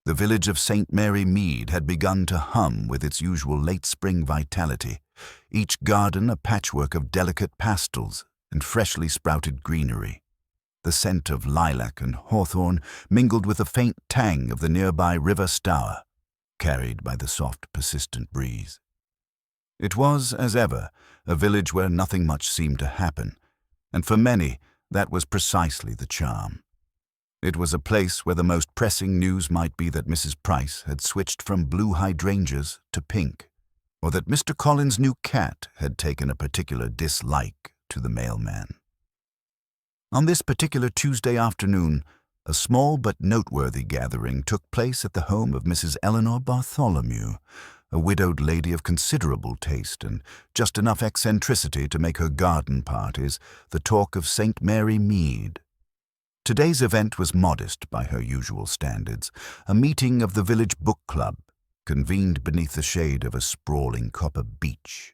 The village of St. Mary Mead had begun to hum with its usual late-spring vitality, each garden a patchwork of delicate pastels and freshly sprouted greenery. The scent of lilac and hawthorn mingled with the faint tang of the nearby River Stour, carried by the soft, persistent breeze. It was, as ever, a village where nothing much seemed to happen, and for many that was precisely the charm. It was a place where the most pressing news might be that Mrs. Price had switched from blue hydrangeas to pink, or that Mr. Collins' new cat had taken a particular dislike to the mailman. On this particular Tuesday afternoon, a small but noteworthy gathering took place at the home of Mrs. Eleanor Bartholomew, a widowed lady of considerable taste and just enough eccentricity to make her garden parties the talk of St. Mary Mead. Today's event was modest by her usual standards, a meeting of the village book club, convened beneath the shade of a sprawling copper beech.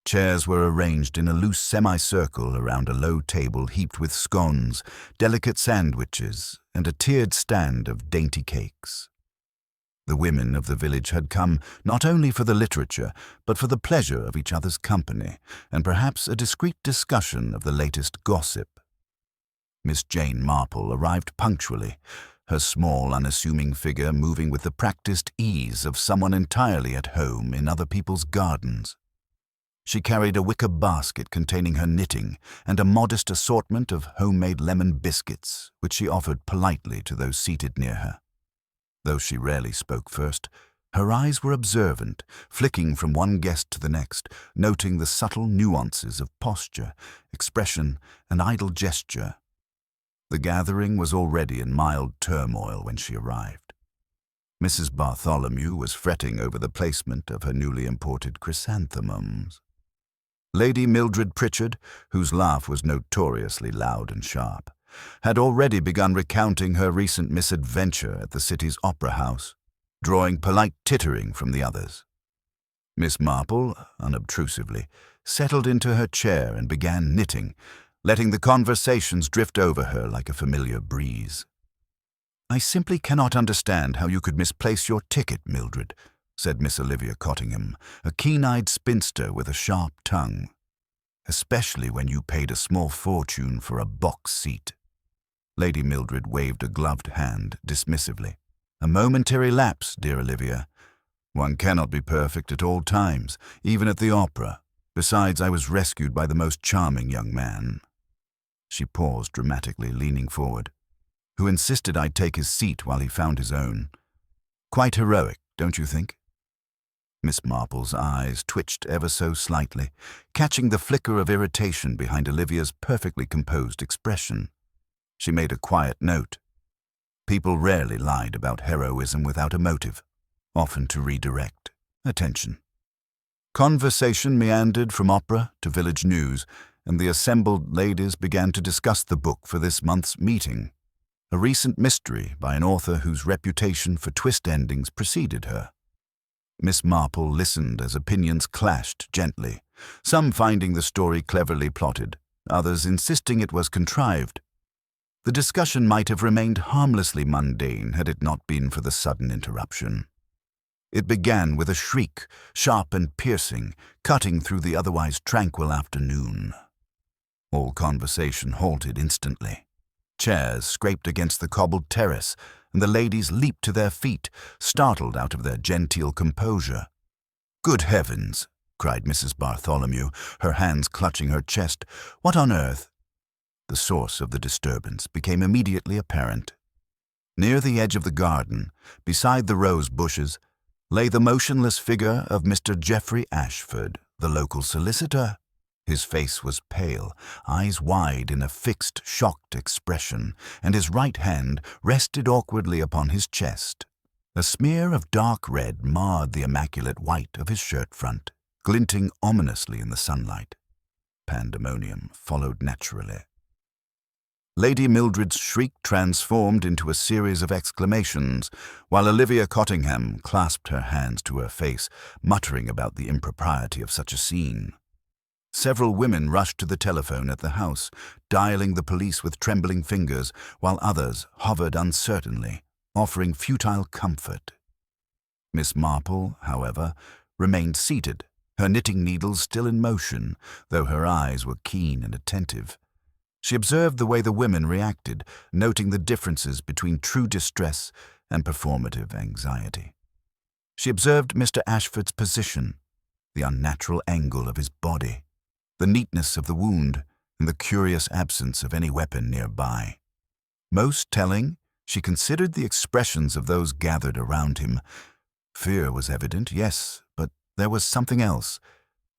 Chairs were arranged in a loose semicircle around a low table heaped with scones, delicate sandwiches, and a tiered stand of dainty cakes. The women of the village had come not only for the literature, but for the pleasure of each other's company, and perhaps a discreet discussion of the latest gossip. Miss Jane Marple arrived punctually, her small, unassuming figure moving with the practiced ease of someone entirely at home in other people's gardens. She carried a wicker basket containing her knitting and a modest assortment of homemade lemon biscuits, which she offered politely to those seated near her. Though she rarely spoke first, her eyes were observant, flicking from one guest to the next, noting the subtle nuances of posture, expression, and idle gesture. The gathering was already in mild turmoil when she arrived. Mrs. Bartholomew was fretting over the placement of her newly imported chrysanthemums. Lady Mildred Pritchard, whose laugh was notoriously loud and sharp, had already begun recounting her recent misadventure at the city's opera house, drawing polite tittering from the others. Miss Marple, unobtrusively, settled into her chair and began knitting, letting the conversations drift over her like a familiar breeze. "I simply cannot understand how you could misplace your ticket, Mildred," said Miss Olivia Cottingham, a keen-eyed spinster with a sharp tongue, "especially when you paid a small fortune for a box seat." Lady Mildred waved a gloved hand dismissively. "A momentary lapse, dear Olivia. One cannot be perfect at all times, even at the opera. Besides, I was rescued by the most charming young man." She paused dramatically, leaning forward, "who insisted I'd take his seat while he found his own. Quite heroic, don't you think?" Miss Marple's eyes twitched ever so slightly, catching the flicker of irritation behind Olivia's perfectly composed expression. She made a quiet note. People rarely lied about heroism without a motive, often to redirect attention. Conversation meandered from opera to village news, and the assembled ladies began to discuss the book for this month's meeting, a recent mystery by an author whose reputation for twist endings preceded her. Miss Marple listened as opinions clashed gently, some finding the story cleverly plotted, others insisting it was contrived. The discussion might have remained harmlessly mundane had it not been for the sudden interruption. It began with a shriek, sharp and piercing, cutting through the otherwise tranquil afternoon. All conversation halted instantly. Chairs scraped against the cobbled terrace, and the ladies leaped to their feet, startled out of their genteel composure. "Good heavens!" cried Mrs. Bartholomew, her hands clutching her chest. "What on earth?" The source of the disturbance became immediately apparent. Near the edge of the garden, beside the rose bushes, lay the motionless figure of Mr. Geoffrey Ashford, the local solicitor. His face was pale, eyes wide in a fixed, shocked expression, and his right hand rested awkwardly upon his chest. A smear of dark red marred the immaculate white of his shirt front, glinting ominously in the sunlight. Pandemonium followed naturally. Lady Mildred's shriek transformed into a series of exclamations, while Olivia Cottingham clasped her hands to her face, muttering about the impropriety of such a scene. Several women rushed to the telephone at the house, dialing the police with trembling fingers, while others hovered uncertainly, offering futile comfort. Miss Marple, however, remained seated, her knitting needles still in motion, though her eyes were keen and attentive. She observed the way the women reacted, noting the differences between true distress and performative anxiety. She observed Mr. Ashford's position, the unnatural angle of his body, the neatness of the wound, and the curious absence of any weapon nearby. Most telling, she considered the expressions of those gathered around him. Fear was evident, yes, but there was something else,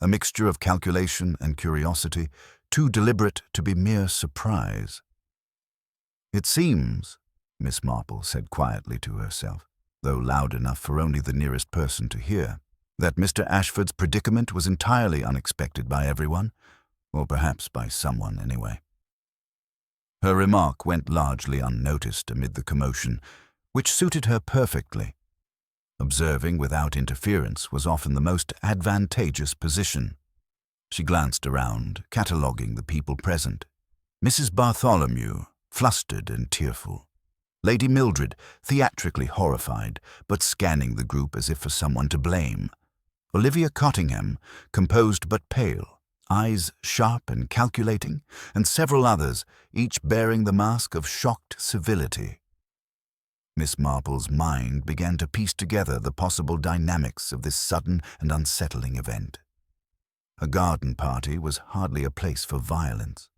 a mixture of calculation and curiosity, too deliberate to be mere surprise. "It seems," Miss Marple said quietly to herself, though loud enough for only the nearest person to hear, that Mr. Ashford's predicament was entirely unexpected by everyone, or perhaps by someone anyway. Her remark went largely unnoticed amid the commotion, which suited her perfectly. Observing without interference was often the most advantageous position. She glanced around, cataloguing the people present. Mrs. Bartholomew, flustered and tearful. Lady Mildred, theatrically horrified, but scanning the group as if for someone to blame. Olivia Cottingham, composed but pale, eyes sharp and calculating, and several others, each bearing the mask of shocked civility. Miss Marple's mind began to piece together the possible dynamics of this sudden and unsettling event. A garden party was hardly a place for violence.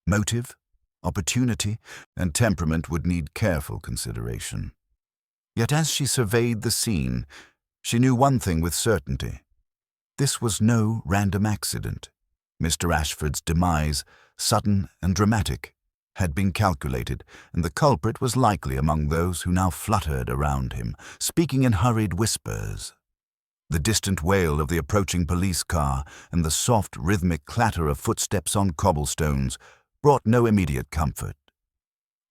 Motive, opportunity, and temperament would need careful consideration. Yet as she surveyed the scene, she knew one thing with certainty. This was no random accident. Mr. Ashford's demise, sudden and dramatic, had been calculated, and the culprit was likely among those who now fluttered around him, speaking in hurried whispers. The distant wail of the approaching police car and the soft, rhythmic clatter of footsteps on cobblestones brought no immediate comfort.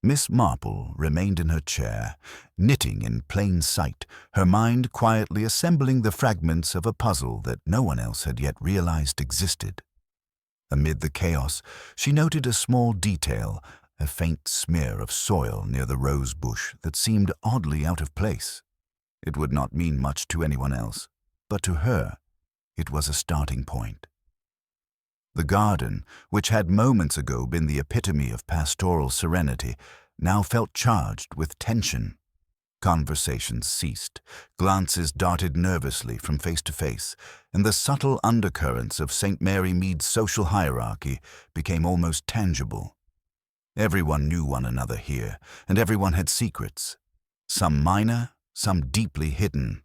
Miss Marple remained in her chair, knitting in plain sight, her mind quietly assembling the fragments of a puzzle that no one else had yet realized existed. Amid the chaos, she noted a small detail, a faint smear of soil near the rose bush that seemed oddly out of place. It would not mean much to anyone else, but to her, it was a starting point. The garden, which had moments ago been the epitome of pastoral serenity, now felt charged with tension. Conversations ceased, glances darted nervously from face to face, and the subtle undercurrents of St. Mary Mead's social hierarchy became almost tangible. Everyone knew one another here, and everyone had secrets, some minor, some deeply hidden.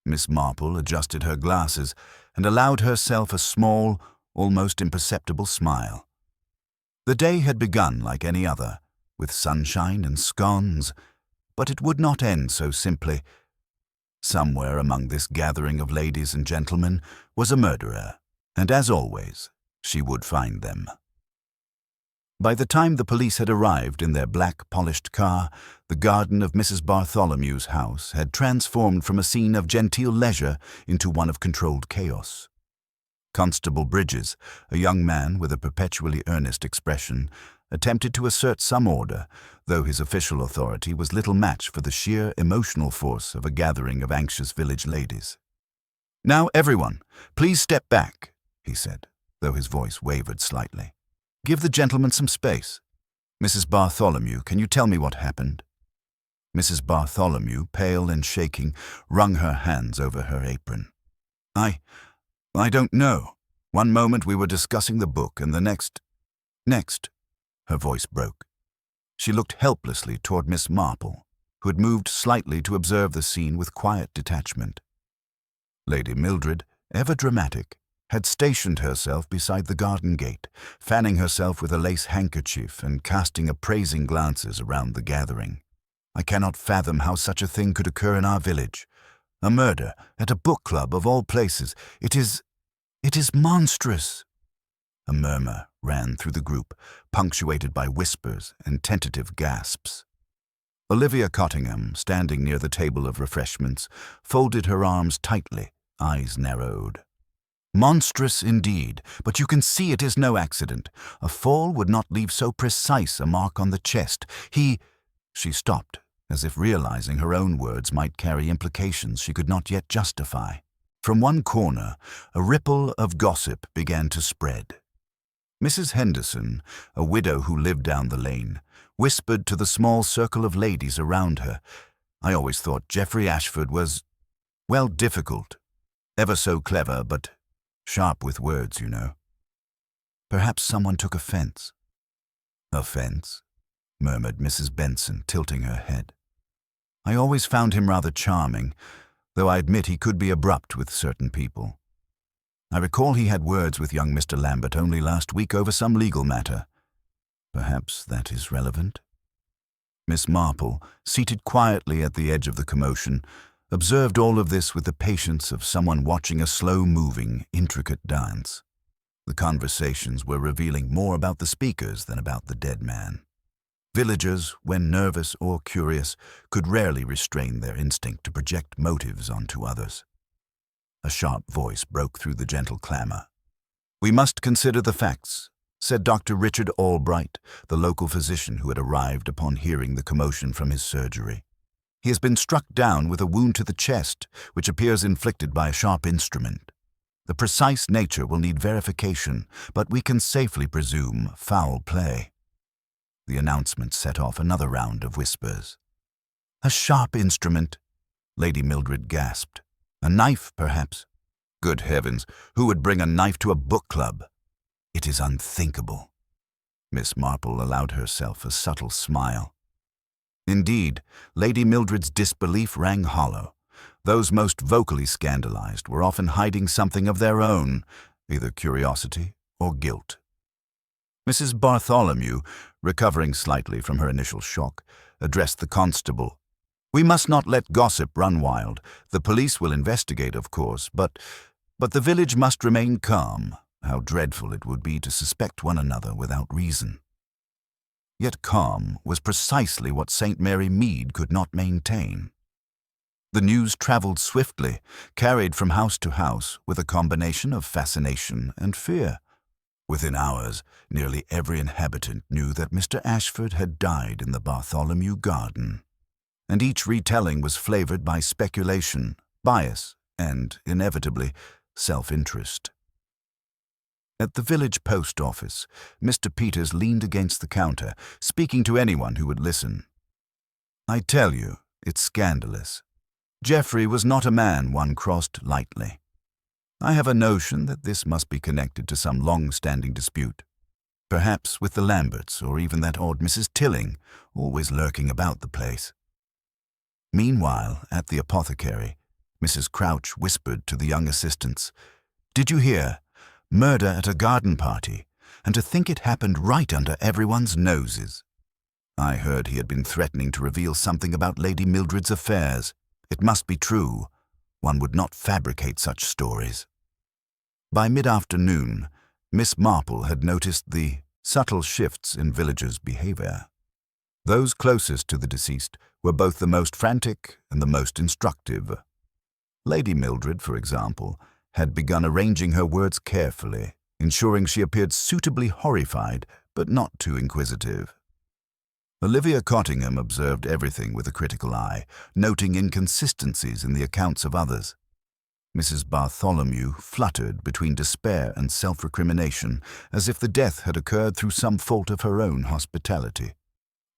Miss Marple adjusted her glasses and allowed herself a small, almost imperceptible smile. The day had begun like any other, with sunshine and scones, but it would not end so simply. Somewhere among this gathering of ladies and gentlemen was a murderer, and as always, she would find them. By the time the police had arrived in their black, polished car, the garden of Mrs. Bartholomew's house had transformed from a scene of genteel leisure into one of controlled chaos. Constable Bridges, a young man with a perpetually earnest expression, attempted to assert some order, though his official authority was little match for the sheer emotional force of a gathering of anxious village ladies. "Now, everyone, please step back," he said, though his voice wavered slightly. "Give the gentleman some space. Mrs. Bartholomew, can you tell me what happened?" Mrs. Bartholomew, pale and shaking, wrung her hands over her apron. I don't know. One moment we were discussing the book, and the next, her voice broke. She looked helplessly toward Miss Marple, who had moved slightly to observe the scene with quiet detachment. Lady Mildred, ever dramatic, had stationed herself beside the garden gate, fanning herself with a lace handkerchief and casting appraising glances around the gathering. "I cannot fathom how such a thing could occur in our village. A murder at a book club of all places. It is monstrous." A murmur ran through the group, punctuated by whispers and tentative gasps. Olivia Cottingham, standing near the table of refreshments, folded her arms tightly, eyes narrowed. "Monstrous indeed, but you can see it is no accident. A fall would not leave so precise a mark on the chest. She stopped, as if realizing her own words might carry implications she could not yet justify. From one corner, a ripple of gossip began to spread. Mrs. Henderson, a widow who lived down the lane, whispered to the small circle of ladies around her, "I always thought Geoffrey Ashford was, well, difficult. Ever so clever, but sharp with words, you know." Perhaps someone took offense. "Offense?" murmured Mrs. Benson, tilting her head. "I always found him rather charming, though I admit he could be abrupt with certain people. I recall he had words with young Mr. Lambert only last week over some legal matter. Perhaps that is relevant." Miss Marple, seated quietly at the edge of the commotion, observed all of this with the patience of someone watching a slow-moving, intricate dance. The conversations were revealing more about the speakers than about the dead man. Villagers, when nervous or curious, could rarely restrain their instinct to project motives onto others. A sharp voice broke through the gentle clamor. "We must consider the facts," said Dr. Richard Albright, the local physician who had arrived upon hearing the commotion from his surgery. "He has been struck down with a wound to the chest, which appears inflicted by a sharp instrument. The precise nature will need verification, but we can safely presume foul play." The announcement set off another round of whispers. "A sharp instrument," Lady Mildred gasped. "A knife, perhaps?" "Good heavens, who would bring a knife to a book club?" "It is unthinkable." Miss Marple allowed herself a subtle smile. Indeed, Lady Mildred's disbelief rang hollow. Those most vocally scandalized were often hiding something of their own, either curiosity or guilt. Mrs. Bartholomew, recovering slightly from her initial shock, addressed the constable. "We must not let gossip run wild. The police will investigate, of course, but the village must remain calm. How dreadful it would be to suspect one another without reason." Yet calm was precisely what St. Mary Mead could not maintain. The news traveled swiftly, carried from house to house with a combination of fascination and fear. Within hours, nearly every inhabitant knew that Mr. Ashford had died in the Bartholomew garden, and each retelling was flavored by speculation, bias, and, inevitably, self-interest. At the village post office, Mr. Peters leaned against the counter, speaking to anyone who would listen. "I tell you, it's scandalous. Geoffrey was not a man one crossed lightly. I have a notion that this must be connected to some long-standing dispute, perhaps with the Lamberts or even that odd Mrs. Tilling, always lurking about the place." Meanwhile, at the apothecary, Mrs. Crouch whispered to the young assistants, "Did you hear? Murder at a garden party, and to think it happened right under everyone's noses. I heard he had been threatening to reveal something about Lady Mildred's affairs. It must be true. One would not fabricate such stories." By mid-afternoon, Miss Marple had noticed the subtle shifts in villagers' behavior. Those closest to the deceased were both the most frantic and the most instructive. Lady Mildred, for example, had begun arranging her words carefully, ensuring she appeared suitably horrified but not too inquisitive. Olivia Cottingham observed everything with a critical eye, noting inconsistencies in the accounts of others. Mrs. Bartholomew fluttered between despair and self-recrimination, as if the death had occurred through some fault of her own hospitality.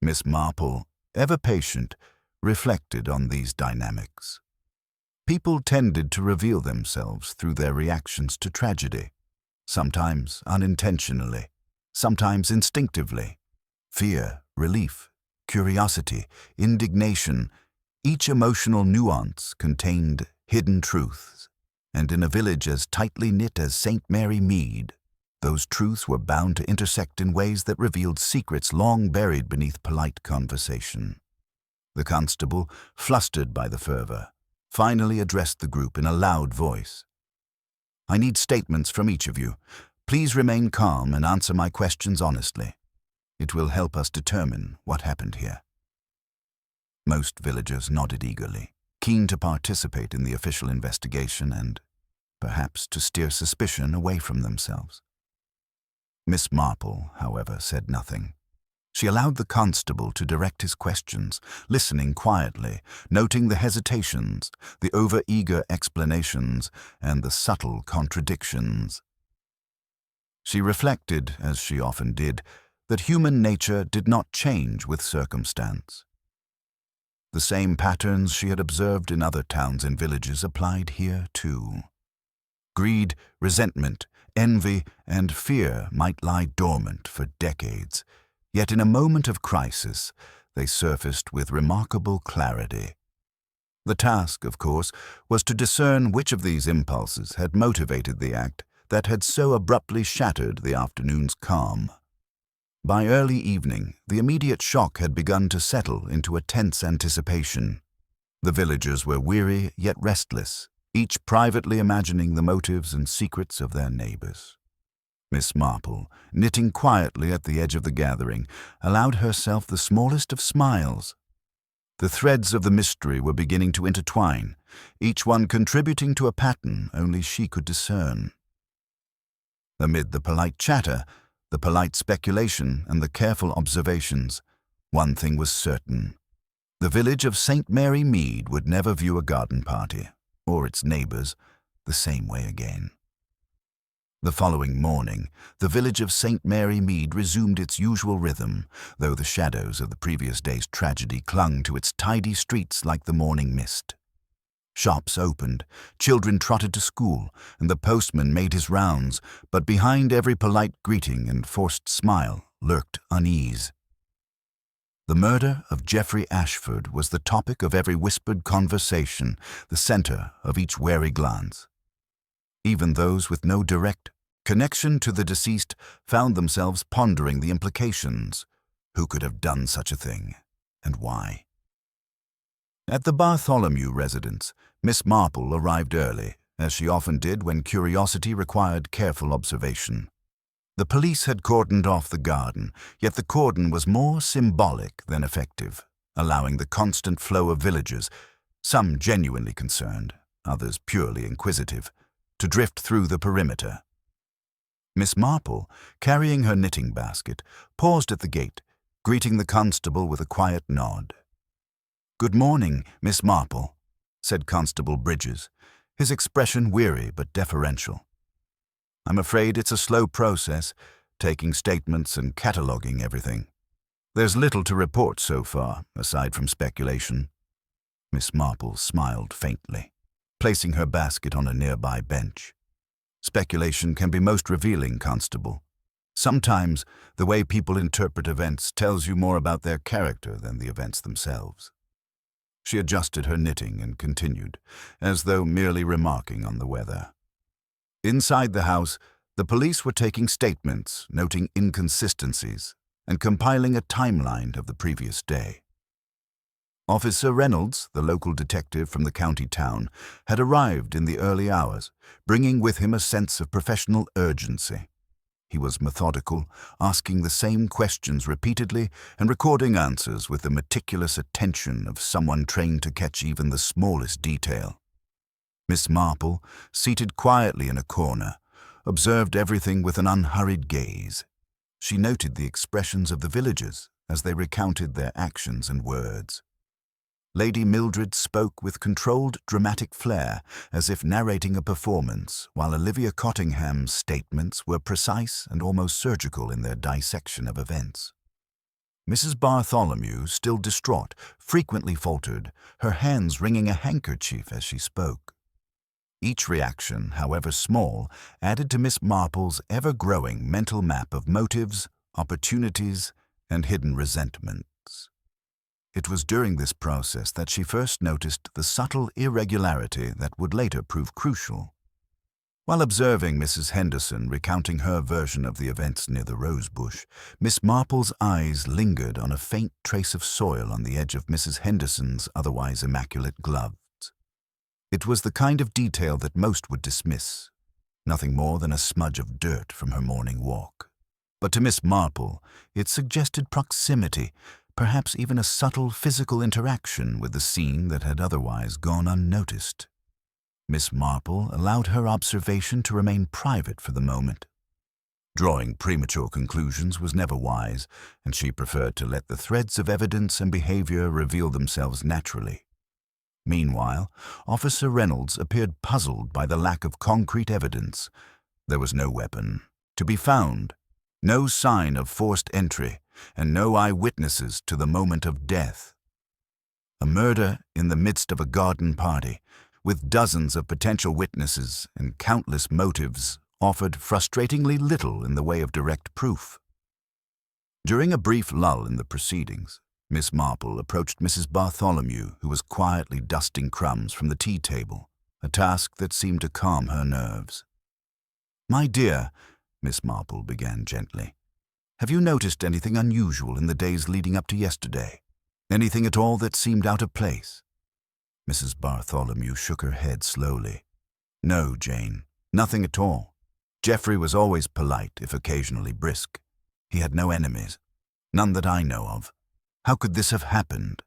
Miss Marple, ever patient, reflected on these dynamics. People tended to reveal themselves through their reactions to tragedy, sometimes unintentionally, sometimes instinctively. Fear, relief, curiosity, indignation, each emotional nuance contained hidden truths, and in a village as tightly knit as St. Mary Mead, those truths were bound to intersect in ways that revealed secrets long buried beneath polite conversation. The constable, flustered by the fervor, finally addressed the group in a loud voice. "I need statements from each of you. Please remain calm and answer my questions honestly. It will help us determine what happened here." Most villagers nodded eagerly, keen to participate in the official investigation and, perhaps, to steer suspicion away from themselves. Miss Marple, however, said nothing. She allowed the constable to direct his questions, listening quietly, noting the hesitations, the over-eager explanations, and the subtle contradictions. She reflected, as she often did, that human nature did not change with circumstance. The same patterns she had observed in other towns and villages applied here too. Greed, resentment, envy, and fear might lie dormant for decades, yet in a moment of crisis they surfaced with remarkable clarity. The task, of course, was to discern which of these impulses had motivated the act that had so abruptly shattered the afternoon's calm. By early evening, the immediate shock had begun to settle into a tense anticipation. The villagers were weary yet restless, each privately imagining the motives and secrets of their neighbors. Miss Marple, knitting quietly at the edge of the gathering, allowed herself the smallest of smiles. The threads of the mystery were beginning to intertwine, each one contributing to a pattern only she could discern. Amid the polite chatter, the polite speculation, and the careful observations, one thing was certain. The village of St. Mary Mead would never view a garden party, or its neighbors, the same way again. The following morning, the village of St. Mary Mead resumed its usual rhythm, though the shadows of the previous day's tragedy clung to its tidy streets like the morning mist. Shops opened, children trotted to school, and the postman made his rounds, but behind every polite greeting and forced smile lurked unease. The murder of Geoffrey Ashford was the topic of every whispered conversation, the center of each wary glance. Even those with no direct connection to the deceased found themselves pondering the implications. Who could have done such a thing, and why? At the Bartholomew residence, Miss Marple arrived early, as she often did when curiosity required careful observation. The police had cordoned off the garden, yet the cordon was more symbolic than effective, allowing the constant flow of villagers, some genuinely concerned, others purely inquisitive, to drift through the perimeter. Miss Marple, carrying her knitting basket, paused at the gate, greeting the constable with a quiet nod. "Good morning, Miss Marple," said Constable Bridges, his expression weary but deferential. "I'm afraid it's a slow process, taking statements and cataloguing everything. There's little to report so far, aside from speculation." Miss Marple smiled faintly, placing her basket on a nearby bench. "Speculation can be most revealing, Constable. Sometimes the way people interpret events tells you more about their character than the events themselves." She adjusted her knitting and continued, as though merely remarking on the weather. Inside the house, the police were taking statements, noting inconsistencies, and compiling a timeline of the previous day. Officer Reynolds, the local detective from the county town, had arrived in the early hours, bringing with him a sense of professional urgency. He was methodical, asking the same questions repeatedly and recording answers with the meticulous attention of someone trained to catch even the smallest detail. Miss Marple, seated quietly in a corner, observed everything with an unhurried gaze. She noted the expressions of the villagers as they recounted their actions and words. Lady Mildred spoke with controlled dramatic flair, as if narrating a performance, while Olivia Cottingham's statements were precise and almost surgical in their dissection of events. Mrs. Bartholomew, still distraught, frequently faltered, her hands wringing a handkerchief as she spoke. Each reaction, however small, added to Miss Marple's ever-growing mental map of motives, opportunities, and hidden resentments. It was during this process that she first noticed the subtle irregularity that would later prove crucial. While observing Mrs. Henderson recounting her version of the events near the rose bush, Miss Marple's eyes lingered on a faint trace of soil on the edge of Mrs. Henderson's otherwise immaculate gloves. It was the kind of detail that most would dismiss, nothing more than a smudge of dirt from her morning walk. But to Miss Marple, it suggested proximity, perhaps even a subtle physical interaction with the scene that had otherwise gone unnoticed. Miss Marple allowed her observation to remain private for the moment. Drawing premature conclusions was never wise, and she preferred to let the threads of evidence and behavior reveal themselves naturally. Meanwhile, Officer Reynolds appeared puzzled by the lack of concrete evidence. There was no weapon to be found, no sign of forced entry, and no eyewitnesses to the moment of death. A murder in the midst of a garden party, with dozens of potential witnesses and countless motives, offered frustratingly little in the way of direct proof. During a brief lull in the proceedings, Miss Marple approached Mrs. Bartholomew, who was quietly dusting crumbs from the tea table, a task that seemed to calm her nerves. "My dear," Miss Marple began gently, "have you noticed anything unusual in the days leading up to yesterday? Anything at all that seemed out of place?" Mrs. Bartholomew shook her head slowly. "No, Jane, nothing at all. Geoffrey was always polite, if occasionally brisk. He had no enemies, none that I know of. How could this have happened?"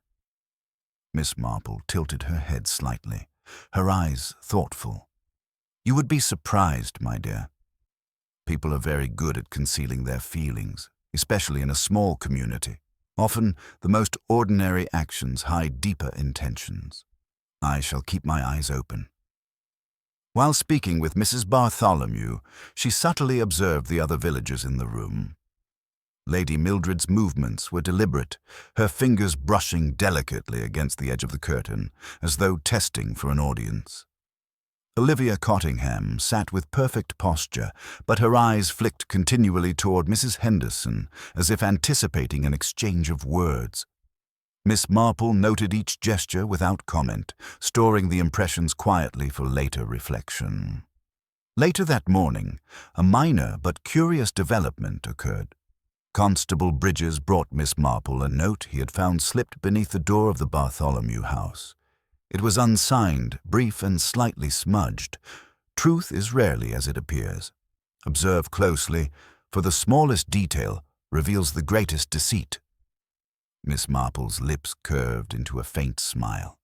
Miss Marple tilted her head slightly, her eyes thoughtful. "You would be surprised, my dear. People are very good at concealing their feelings, especially in a small community. Often, the most ordinary actions hide deeper intentions. I shall keep my eyes open." While speaking with Mrs. Bartholomew, she subtly observed the other villagers in the room. Lady Mildred's movements were deliberate, her fingers brushing delicately against the edge of the curtain, as though testing for an audience. Olivia Cottingham sat with perfect posture, but her eyes flicked continually toward Mrs. Henderson, as if anticipating an exchange of words. Miss Marple noted each gesture without comment, storing the impressions quietly for later reflection. Later that morning, a minor but curious development occurred. Constable Bridges brought Miss Marple a note he had found slipped beneath the door of the Bartholomew house. It was unsigned, brief and slightly smudged. Truth is rarely as it appears. Observe closely, for the smallest detail reveals the greatest deceit. Miss Marple's lips curved into a faint smile.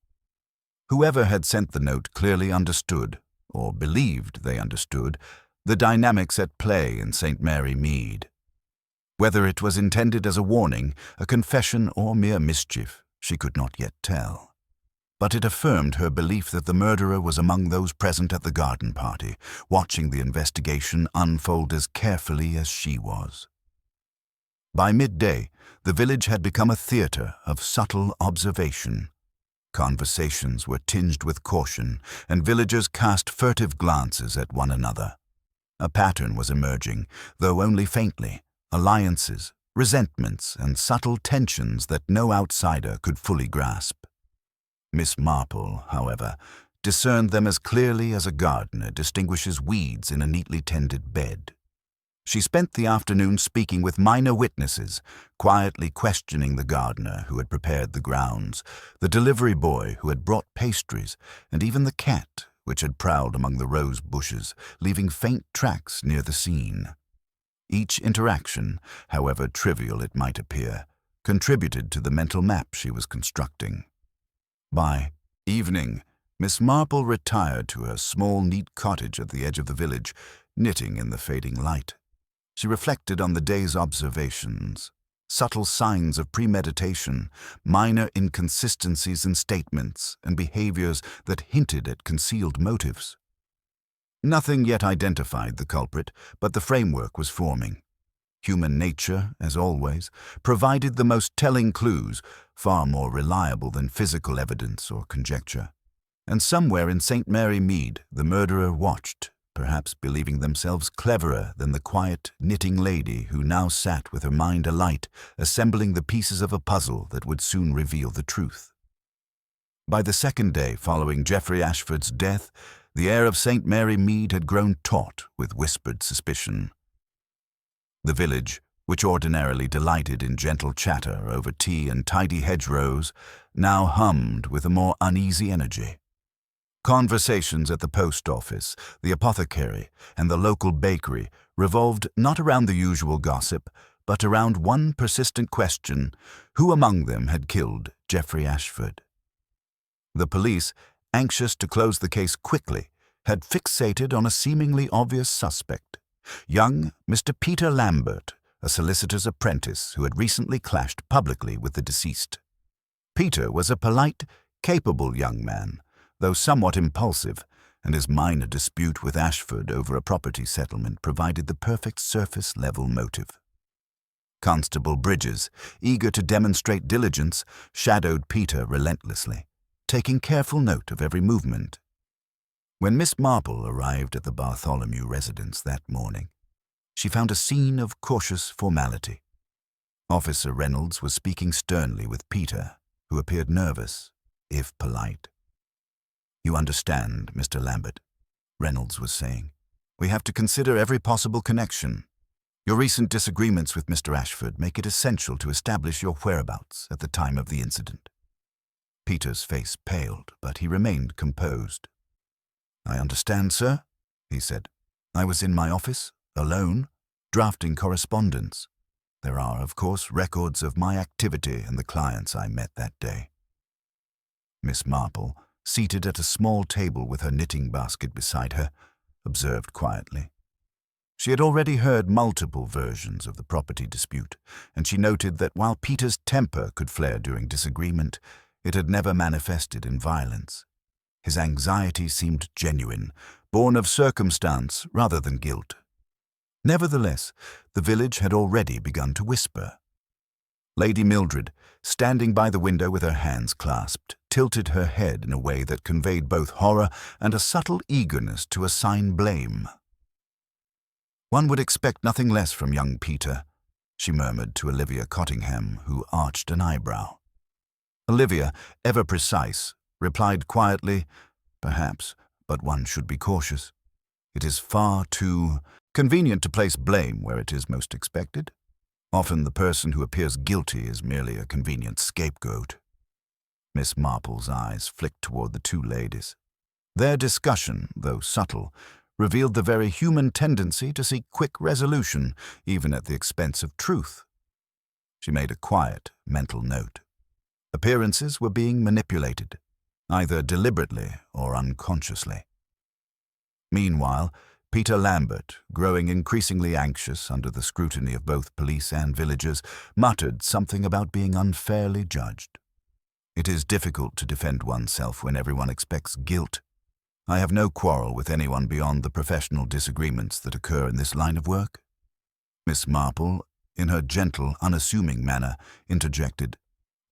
Whoever had sent the note clearly understood, or believed they understood, the dynamics at play in St. Mary Mead. Whether it was intended as a warning, a confession, or mere mischief, she could not yet tell. But it affirmed her belief that the murderer was among those present at the garden party, watching the investigation unfold as carefully as she was. By midday, the village had become a theater of subtle observation. Conversations were tinged with caution, and villagers cast furtive glances at one another. A pattern was emerging, though only faintly. Alliances, resentments, and subtle tensions that no outsider could fully grasp. Miss Marple, however, discerned them as clearly as a gardener distinguishes weeds in a neatly tended bed. She spent the afternoon speaking with minor witnesses, quietly questioning the gardener who had prepared the grounds, the delivery boy who had brought pastries, and even the cat which had prowled among the rose bushes, leaving faint tracks near the scene. Each interaction, however trivial it might appear, contributed to the mental map she was constructing. By evening, Miss Marple retired to her small, neat cottage at the edge of the village, knitting in the fading light. She reflected on the day's observations, subtle signs of premeditation, minor inconsistencies in statements, and behaviors that hinted at concealed motives. Nothing yet identified the culprit, but the framework was forming. Human nature, as always, provided the most telling clues, far more reliable than physical evidence or conjecture. And somewhere in St. Mary Mead, the murderer watched, perhaps believing themselves cleverer than the quiet, knitting lady who now sat with her mind alight, assembling the pieces of a puzzle that would soon reveal the truth. By the second day following Geoffrey Ashford's death, the air of St. Mary Mead had grown taut with whispered suspicion. The village, which ordinarily delighted in gentle chatter over tea and tidy hedgerows, now hummed with a more uneasy energy. Conversations at the post office, the apothecary, and the local bakery revolved not around the usual gossip, but around one persistent question: who among them had killed Geoffrey Ashford? The police, anxious to close the case quickly, had fixated on a seemingly obvious suspect, Young Mr. Peter Lambert, a solicitor's apprentice who had recently clashed publicly with the deceased. Peter was a polite, capable young man, though somewhat impulsive, and his minor dispute with Ashford over a property settlement provided the perfect surface-level motive. Constable Bridges, eager to demonstrate diligence, shadowed Peter relentlessly, taking careful note of every movement. When Miss Marple arrived at the Bartholomew residence that morning, she found a scene of cautious formality. Officer Reynolds was speaking sternly with Peter, who appeared nervous, if polite. "You understand, Mr. Lambert," Reynolds was saying. "We have to consider every possible connection. Your recent disagreements with Mr. Ashford make it essential to establish your whereabouts at the time of the incident." Peter's face paled, but he remained composed. "I understand, sir," he said. "I was in my office, alone, drafting correspondence. There are, of course, records of my activity and the clients I met that day." Miss Marple, seated at a small table with her knitting basket beside her, observed quietly. She had already heard multiple versions of the property dispute, and she noted that while Peter's temper could flare during disagreement, it had never manifested in violence. His anxiety seemed genuine, born of circumstance rather than guilt. Nevertheless, the village had already begun to whisper. Lady Mildred, standing by the window with her hands clasped, tilted her head in a way that conveyed both horror and a subtle eagerness to assign blame. "One would expect nothing less from young Peter," she murmured to Olivia Cottingham, who arched an eyebrow. Olivia, ever precise, replied quietly, "Perhaps, but one should be cautious. It is far too convenient to place blame where it is most expected. Often the person who appears guilty is merely a convenient scapegoat." Miss Marple's eyes flicked toward the two ladies. Their discussion, though subtle, revealed the very human tendency to seek quick resolution, even at the expense of truth. She made a quiet, mental note. Appearances were being manipulated, either deliberately or unconsciously. Meanwhile, Peter Lambert, growing increasingly anxious under the scrutiny of both police and villagers, muttered something about being unfairly judged. "It is difficult to defend oneself when everyone expects guilt. I have no quarrel with anyone beyond the professional disagreements that occur in this line of work." Miss Marple, in her gentle, unassuming manner, interjected,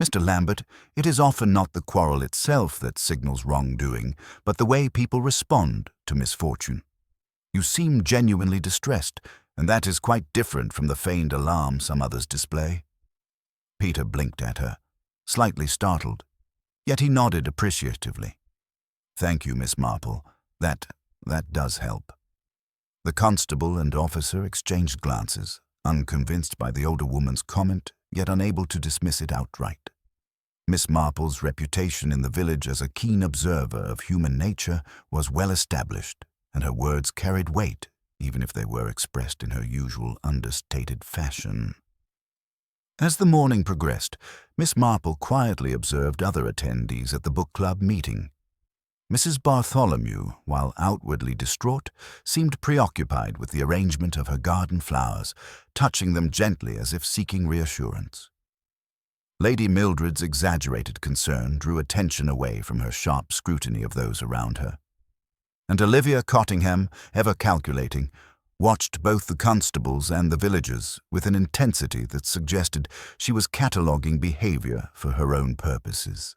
"Mr. Lambert, it is often not the quarrel itself that signals wrongdoing, but the way people respond to misfortune. You seem genuinely distressed, and that is quite different from the feigned alarm some others display." Peter blinked at her, slightly startled, yet he nodded appreciatively. "Thank you, Miss Marple. That does help." The constable and officer exchanged glances, unconvinced by the older woman's comment, yet unable to dismiss it outright. Miss Marple's reputation in the village as a keen observer of human nature was well established, and her words carried weight, even if they were expressed in her usual understated fashion. As the morning progressed, Miss Marple quietly observed other attendees at the book club meeting. Mrs. Bartholomew, while outwardly distraught, seemed preoccupied with the arrangement of her garden flowers, touching them gently as if seeking reassurance. Lady Mildred's exaggerated concern drew attention away from her sharp scrutiny of those around her. And Olivia Cottingham, ever calculating, watched both the constables and the villagers with an intensity that suggested she was cataloguing behavior for her own purposes.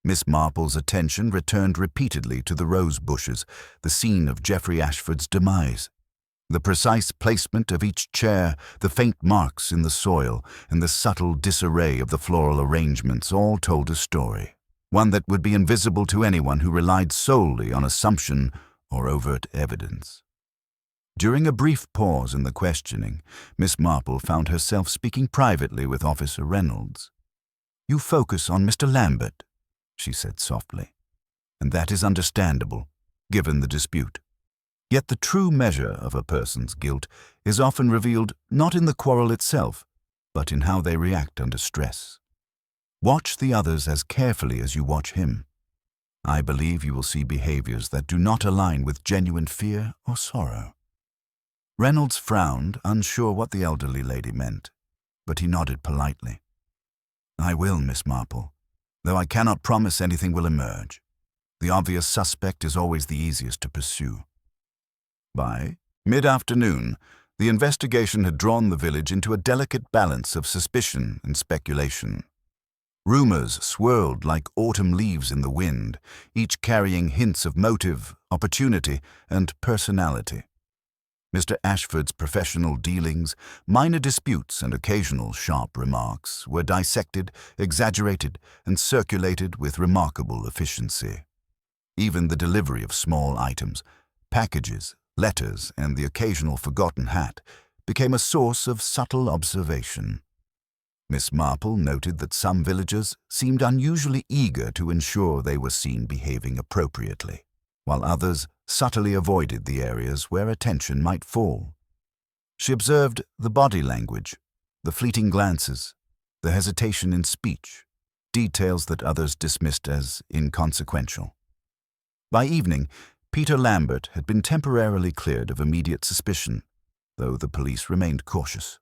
Miss Marple's attention returned repeatedly to the rose bushes, the scene of Geoffrey Ashford's demise. The precise placement of each chair, the faint marks in the soil, and the subtle disarray of the floral arrangements all told a story, one that would be invisible to anyone who relied solely on assumption or overt evidence. During a brief pause in the questioning, Miss Marple found herself speaking privately with Officer Reynolds. "You focus on Mr. Lambert," she said softly, "and that is understandable, given the dispute. Yet the true measure of a person's guilt is often revealed not in the quarrel itself, but in how they react under stress. Watch the others as carefully as you watch him. I believe you will see behaviors that do not align with genuine fear or sorrow." Reynolds frowned, unsure what the elderly lady meant, but he nodded politely. "I will, Miss Marple, though I cannot promise anything will emerge. The obvious suspect is always the easiest to pursue." By mid-afternoon, the investigation had drawn the village into a delicate balance of suspicion and speculation. Rumors swirled like autumn leaves in the wind, each carrying hints of motive, opportunity, and personality. Mr. Ashford's professional dealings, minor disputes, and occasional sharp remarks were dissected, exaggerated, and circulated with remarkable efficiency. Even the delivery of small items, packages, letters, and the occasional forgotten hat became a source of subtle observation. Miss Marple noted that some villagers seemed unusually eager to ensure they were seen behaving appropriately, while others subtly avoided the areas where attention might fall. She observed the body language, the fleeting glances, the hesitation in speech, details that others dismissed as inconsequential. By evening, Peter Lambert had been temporarily cleared of immediate suspicion, though the police remained cautious.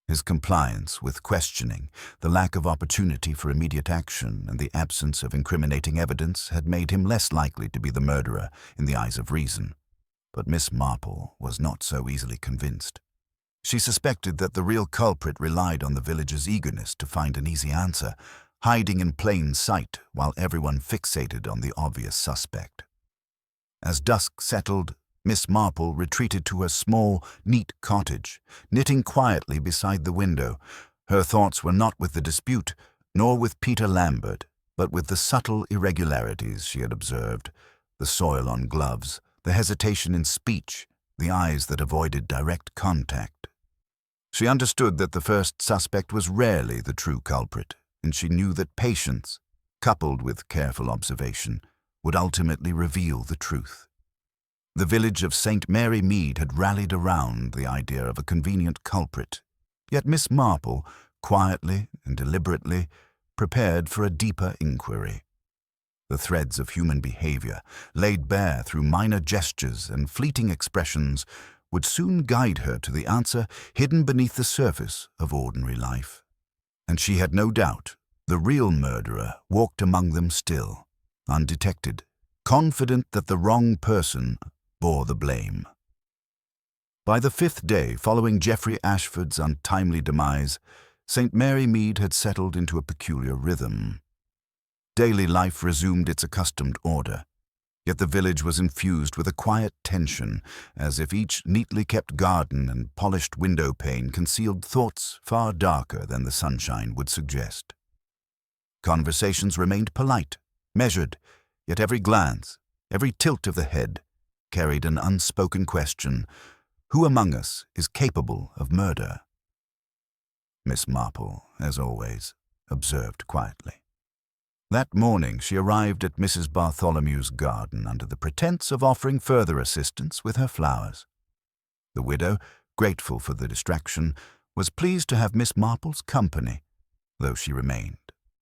His compliance with questioning, the lack of opportunity for immediate action, and the absence of incriminating evidence had made him less likely to be the murderer in the eyes of reason. But Miss Marple was not so easily convinced. She suspected that the real culprit relied on the villagers' eagerness to find an easy answer, hiding in plain sight while everyone fixated on the obvious suspect. As dusk settled, Miss Marple retreated to her small, neat cottage, knitting quietly beside the window. Her thoughts were not with the dispute, nor with Peter Lambert, but with the subtle irregularities she had observed, the soil on gloves, the hesitation in speech, the eyes that avoided direct contact. She understood that the first suspect was rarely the true culprit, and she knew that patience, coupled with careful observation, would ultimately reveal the truth. The village of St. Mary Mead had rallied around the idea of a convenient culprit, yet Miss Marple, quietly and deliberately, prepared for a deeper inquiry. The threads of human behavior, laid bare through minor gestures and fleeting expressions, would soon guide her to the answer hidden beneath the surface of ordinary life. And she had no doubt the real murderer walked among them still, undetected, confident that the wrong person bore the blame. By the 5th day following Geoffrey Ashford's untimely demise, St. Mary Mead had settled into a peculiar rhythm. Daily life resumed its accustomed order, yet the village was infused with a quiet tension, as if each neatly kept garden and polished window pane concealed thoughts far darker than the sunshine would suggest. Conversations remained polite, measured, yet every glance, every tilt of the head, carried an unspoken question: who among us is capable of murder? Miss Marple, as always, observed quietly. That morning she arrived at Mrs. Bartholomew's garden under the pretense of offering further assistance with her flowers. The widow, grateful for the distraction, was pleased to have Miss Marple's company, though she remained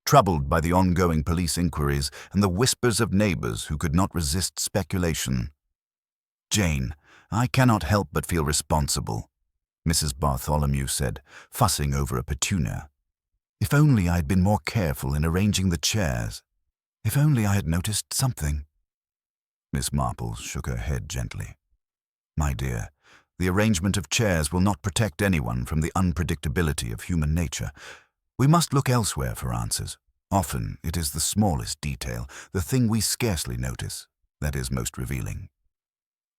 troubled by the ongoing police inquiries and the whispers of neighbors who could not resist speculation. "Jane, I cannot help but feel responsible," Mrs. Bartholomew said, fussing over a petunia. "If only I had been more careful in arranging the chairs. If only I had noticed something." Miss Marple shook her head gently. "My dear, the arrangement of chairs will not protect anyone from the unpredictability of human nature. We must look elsewhere for answers. Often it is the smallest detail, the thing we scarcely notice, that is most revealing."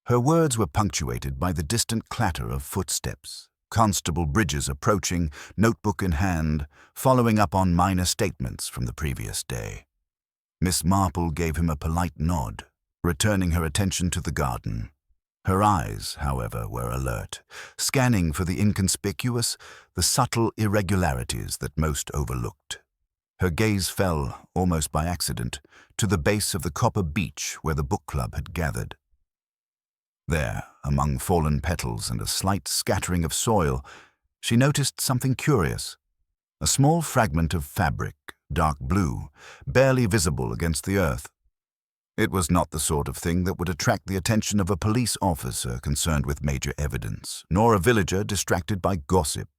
Her words were punctuated by the distant clatter of footsteps, Constable Bridges approaching, notebook in hand, following up on minor statements from the previous day. Miss Marple gave him a polite nod, returning her attention to the garden. Her eyes, however, were alert, scanning for the inconspicuous, the subtle irregularities that most overlooked. Her gaze fell, almost by accident, to the base of the copper beech where the book club had gathered. There, among fallen petals and a slight scattering of soil, she noticed something curious. A small fragment of fabric, dark blue, barely visible against the earth. It was not the sort of thing that would attract the attention of a police officer concerned with major evidence, nor a villager distracted by gossip.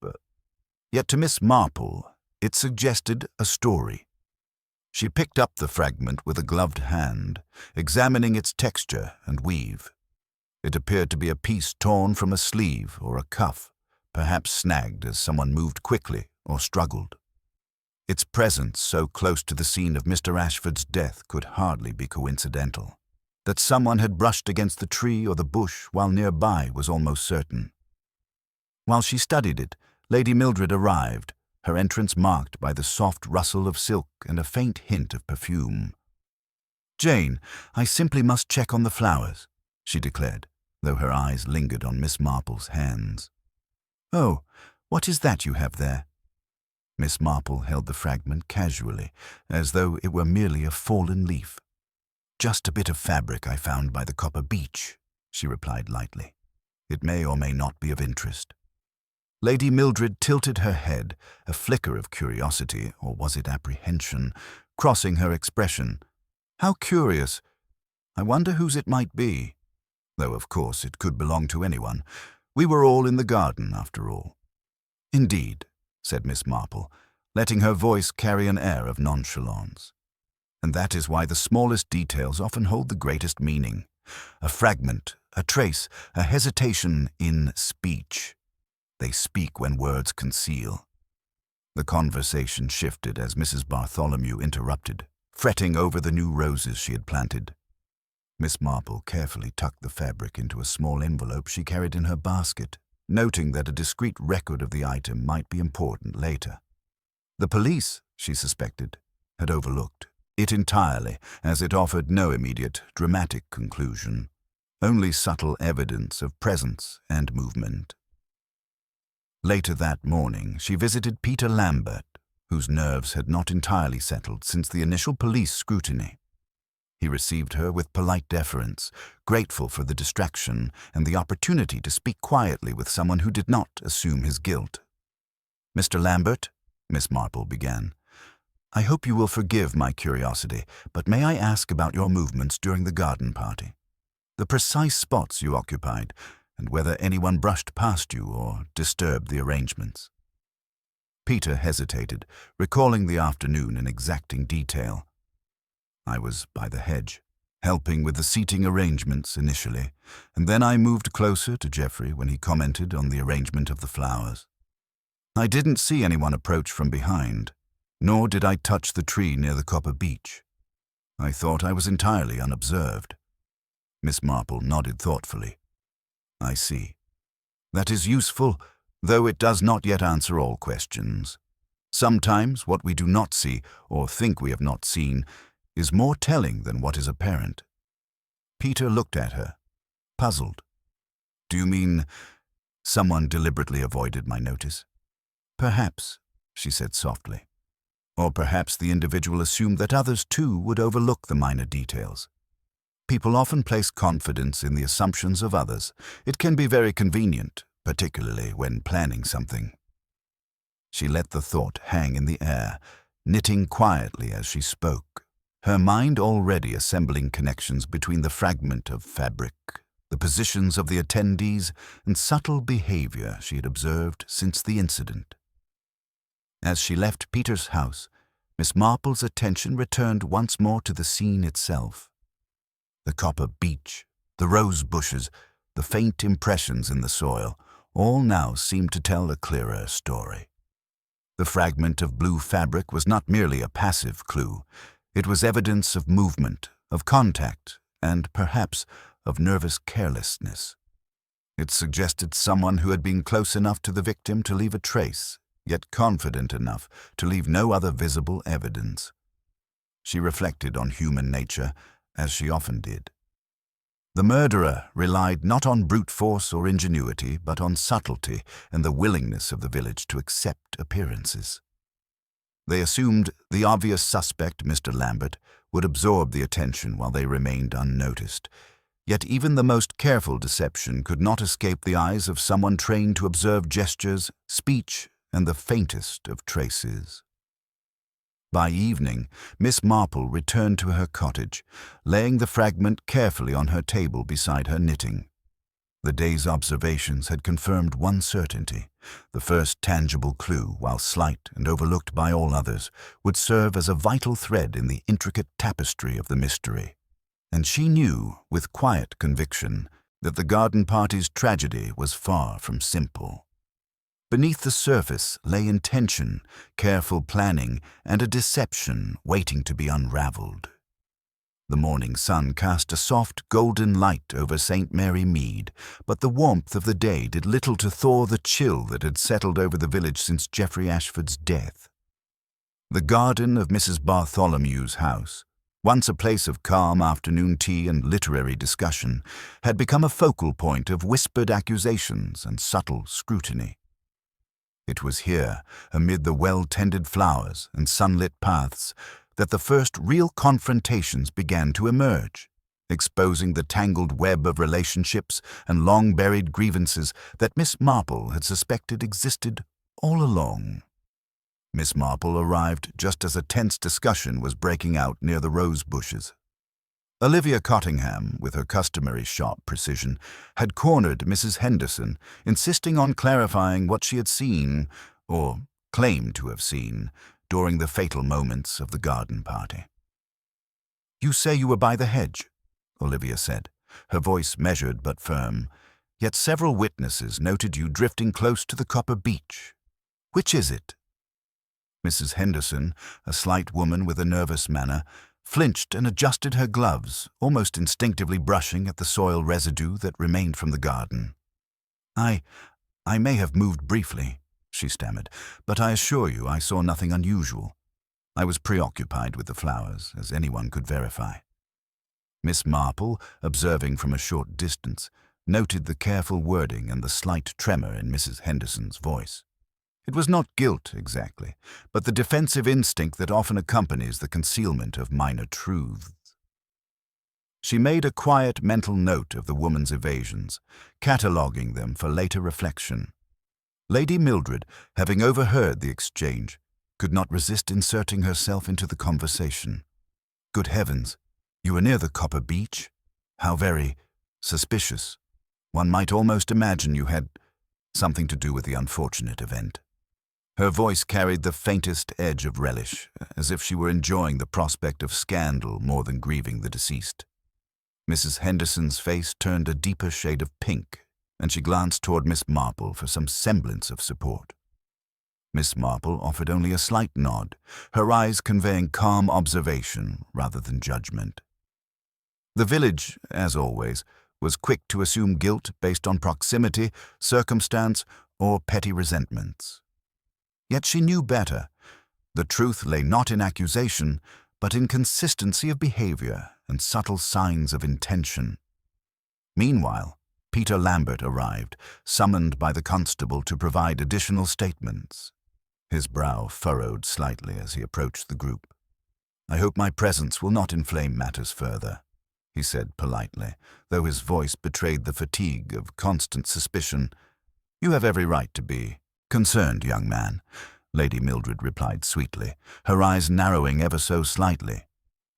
Yet to Miss Marple, it suggested a story. She picked up the fragment with a gloved hand, examining its texture and weave. It appeared to be a piece torn from a sleeve or a cuff, perhaps snagged as someone moved quickly or struggled. Its presence so close to the scene of Mr. Ashford's death could hardly be coincidental. That someone had brushed against the tree or the bush while nearby was almost certain. While she studied it, Lady Mildred arrived, her entrance marked by the soft rustle of silk and a faint hint of perfume. "Jane, I simply must check on the flowers," she declared, though her eyes lingered on Miss Marple's hands. "Oh, what is that you have there?" Miss Marple held the fragment casually, as though it were merely a fallen leaf. "Just a bit of fabric I found by the copper beech," she replied lightly. "It may or may not be of interest." Lady Mildred tilted her head, a flicker of curiosity, or was it apprehension, crossing her expression. "How curious! I wonder whose it might be. Though, of course, it could belong to anyone. We were all in the garden, after all." "Indeed," said Miss Marple, letting her voice carry an air of nonchalance. "And that is why the smallest details often hold the greatest meaning. A fragment, a trace, a hesitation in speech. They speak when words conceal." The conversation shifted as Mrs. Bartholomew interrupted, fretting over the new roses she had planted. Miss Marple carefully tucked the fabric into a small envelope she carried in her basket, noting that a discreet record of the item might be important later. The police, she suspected, had overlooked it entirely, as it offered no immediate, dramatic conclusion, only subtle evidence of presence and movement. Later that morning, she visited Peter Lambert, whose nerves had not entirely settled since the initial police scrutiny. He received her with polite deference, grateful for the distraction and the opportunity to speak quietly with someone who did not assume his guilt. "Mr. Lambert," Miss Marple began, "I hope you will forgive my curiosity, but may I ask about your movements during the garden party? The precise spots you occupied, and whether anyone brushed past you or disturbed the arrangements." Peter hesitated, recalling the afternoon in exacting detail. "I was by the hedge, helping with the seating arrangements initially, and then I moved closer to Geoffrey when he commented on the arrangement of the flowers. I didn't see anyone approach from behind, nor did I touch the tree near the copper beech. I thought I was entirely unobserved." Miss Marple nodded thoughtfully. "I see. That is useful, though it does not yet answer all questions. Sometimes what we do not see, or think we have not seen, is more telling than what is apparent." Peter looked at her, puzzled. "Do you mean someone deliberately avoided my notice?" "Perhaps," she said softly. "Or perhaps the individual assumed that others too would overlook the minor details. People often place confidence in the assumptions of others. It can be very convenient, particularly when planning something." She let the thought hang in the air, knitting quietly as she spoke, her mind already assembling connections between the fragment of fabric, the positions of the attendees, and subtle behavior she had observed since the incident. As she left Peter's house, Miss Marple's attention returned once more to the scene itself. The copper beech, the rose bushes, the faint impressions in the soil, all now seemed to tell a clearer story. The fragment of blue fabric was not merely a passive clue. It was evidence of movement, of contact, and perhaps of nervous carelessness. It suggested someone who had been close enough to the victim to leave a trace, yet confident enough to leave no other visible evidence. She reflected on human nature, as she often did. The murderer relied not on brute force or ingenuity, but on subtlety and the willingness of the village to accept appearances. They assumed the obvious suspect, Mr. Lambert, would absorb the attention while they remained unnoticed. Yet even the most careful deception could not escape the eyes of someone trained to observe gestures, speech, and the faintest of traces. By evening, Miss Marple returned to her cottage, laying the fragment carefully on her table beside her knitting. The day's observations had confirmed one certainty. The first tangible clue, while slight and overlooked by all others, would serve as a vital thread in the intricate tapestry of the mystery. And she knew, with quiet conviction, that the garden party's tragedy was far from simple. Beneath the surface lay intention, careful planning, and a deception waiting to be unraveled. The morning sun cast a soft golden light over St. Mary Mead, but the warmth of the day did little to thaw the chill that had settled over the village since Geoffrey Ashford's death. The garden of Mrs. Bartholomew's house, once a place of calm afternoon tea and literary discussion, had become a focal point of whispered accusations and subtle scrutiny. It was here, amid the well-tended flowers and sunlit paths, that the first real confrontations began to emerge, exposing the tangled web of relationships and long-buried grievances that Miss Marple had suspected existed all along. Miss Marple arrived just as a tense discussion was breaking out near the rose bushes. Olivia Cottingham, with her customary sharp precision, had cornered Mrs. Henderson, insisting on clarifying what she had seen, or claimed to have seen, during the fatal moments of the garden party. "You say you were by the hedge," Olivia said, her voice measured but firm, "yet several witnesses noted you drifting close to the copper beech. Which is it?" Mrs. Henderson, a slight woman with a nervous manner, flinched and adjusted her gloves, almost instinctively brushing at the soil residue that remained from the garden. I may have moved briefly," she stammered, "but I assure you I saw nothing unusual. I was preoccupied with the flowers, as anyone could verify." Miss Marple, observing from a short distance, noted the careful wording and the slight tremor in Mrs. Henderson's voice. It was not guilt, exactly, but the defensive instinct that often accompanies the concealment of minor truths. She made a quiet mental note of the woman's evasions, cataloguing them for later reflection. Lady Mildred, having overheard the exchange, could not resist inserting herself into the conversation. "Good heavens, you were near the copper beech? How very suspicious. One might almost imagine you had something to do with the unfortunate event." Her voice carried the faintest edge of relish, as if she were enjoying the prospect of scandal more than grieving the deceased. Mrs. Henderson's face turned a deeper shade of pink, and she glanced toward Miss Marple for some semblance of support. Miss Marple offered only a slight nod, her eyes conveying calm observation rather than judgment. The village, as always, was quick to assume guilt based on proximity, circumstance, or petty resentments. Yet she knew better. The truth lay not in accusation, but in consistency of behavior and subtle signs of intention. Meanwhile, Peter Lambert arrived, summoned by the constable to provide additional statements. His brow furrowed slightly as he approached the group. "I hope my presence will not inflame matters further," he said politely, though his voice betrayed the fatigue of constant suspicion. "You have every right to be concerned, young man," Lady Mildred replied sweetly, her eyes narrowing ever so slightly.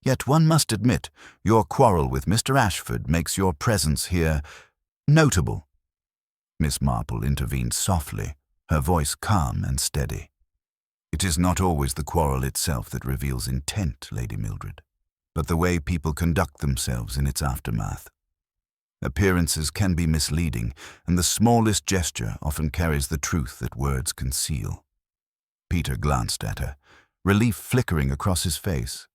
"Yet one must admit, your quarrel with Mr. Ashford makes your presence here notable." Miss Marple intervened softly, her voice calm and steady. "It is not always the quarrel itself that reveals intent, Lady Mildred, but the way people conduct themselves in its aftermath. Appearances can be misleading, and the smallest gesture often carries the truth that words conceal." Peter glanced at her, relief flickering across his face.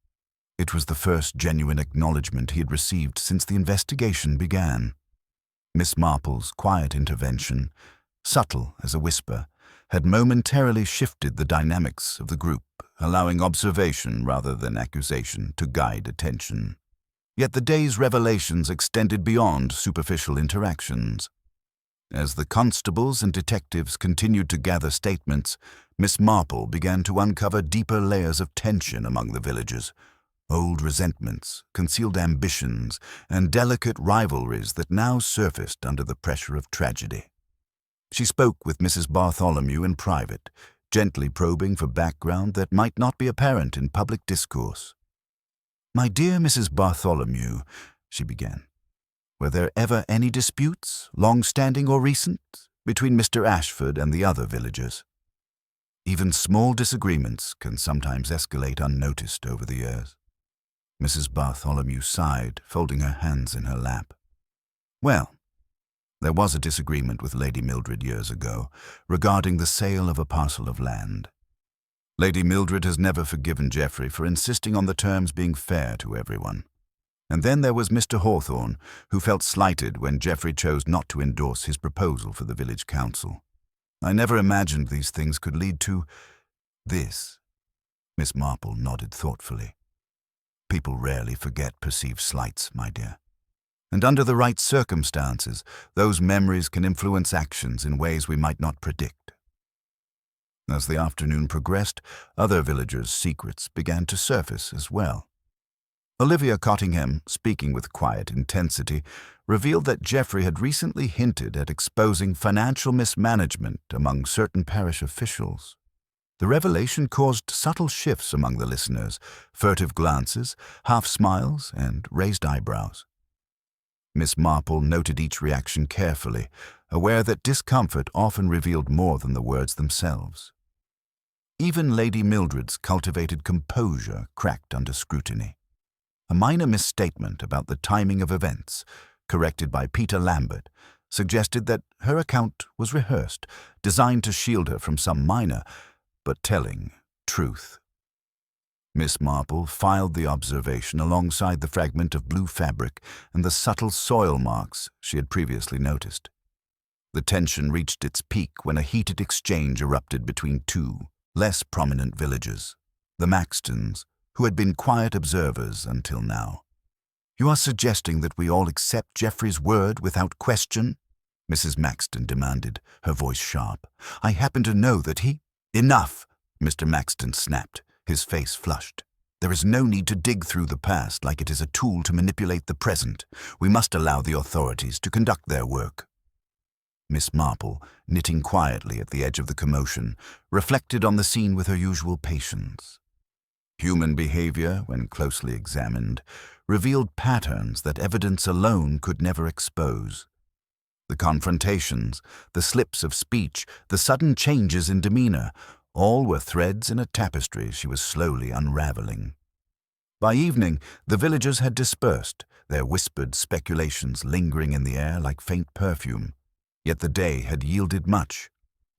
It was the first genuine acknowledgement he had received since the investigation began. Miss Marple's quiet intervention, subtle as a whisper, had momentarily shifted the dynamics of the group, allowing observation rather than accusation to guide attention. Yet the day's revelations extended beyond superficial interactions. As the constables and detectives continued to gather statements, Miss Marple began to uncover deeper layers of tension among the villagers, old resentments, concealed ambitions, and delicate rivalries that now surfaced under the pressure of tragedy. She spoke with Mrs. Bartholomew in private, gently probing for background that might not be apparent in public discourse. "My dear Mrs. Bartholomew," she began, "were there ever any disputes, long-standing or recent, between Mr. Ashford and the other villagers? Even small disagreements can sometimes escalate unnoticed over the years." Mrs. Bartholomew sighed, folding her hands in her lap. "Well, there was a disagreement with Lady Mildred years ago regarding the sale of a parcel of land. Lady Mildred has never forgiven Geoffrey for insisting on the terms being fair to everyone. And then there was Mr. Hawthorne, who felt slighted when Geoffrey chose not to endorse his proposal for the village council. I never imagined these things could lead to this." Miss Marple nodded thoughtfully. "People rarely forget perceived slights, my dear. And under the right circumstances, those memories can influence actions in ways we might not predict." As the afternoon progressed, other villagers' secrets began to surface as well. Olivia Cottingham, speaking with quiet intensity, revealed that Geoffrey had recently hinted at exposing financial mismanagement among certain parish officials. The revelation caused subtle shifts among the listeners, furtive glances, half-smiles, and raised eyebrows. Miss Marple noted each reaction carefully, aware that discomfort often revealed more than the words themselves. Even Lady Mildred's cultivated composure cracked under scrutiny. A minor misstatement about the timing of events, corrected by Peter Lambert, suggested that her account was rehearsed, designed to shield her from some minor, but telling, truth. Miss Marple filed the observation alongside the fragment of blue fabric and the subtle soil marks she had previously noticed. The tension reached its peak when a heated exchange erupted between two, less prominent villagers, the Maxtons, who had been quiet observers until now. "You are suggesting that we all accept Geoffrey's word without question?" Mrs. Maxton demanded, her voice sharp. "I happen to know that he—" "Enough!" Mr. Maxton snapped, his face flushed. "There is no need to dig through the past like it is a tool to manipulate the present. We must allow the authorities to conduct their work." Miss Marple, knitting quietly at the edge of the commotion, reflected on the scene with her usual patience. Human behavior, when closely examined, revealed patterns that evidence alone could never expose. The confrontations, the slips of speech, the sudden changes in demeanor, all were threads in a tapestry she was slowly unraveling. By evening, the villagers had dispersed, their whispered speculations lingering in the air like faint perfume. Yet the day had yielded much.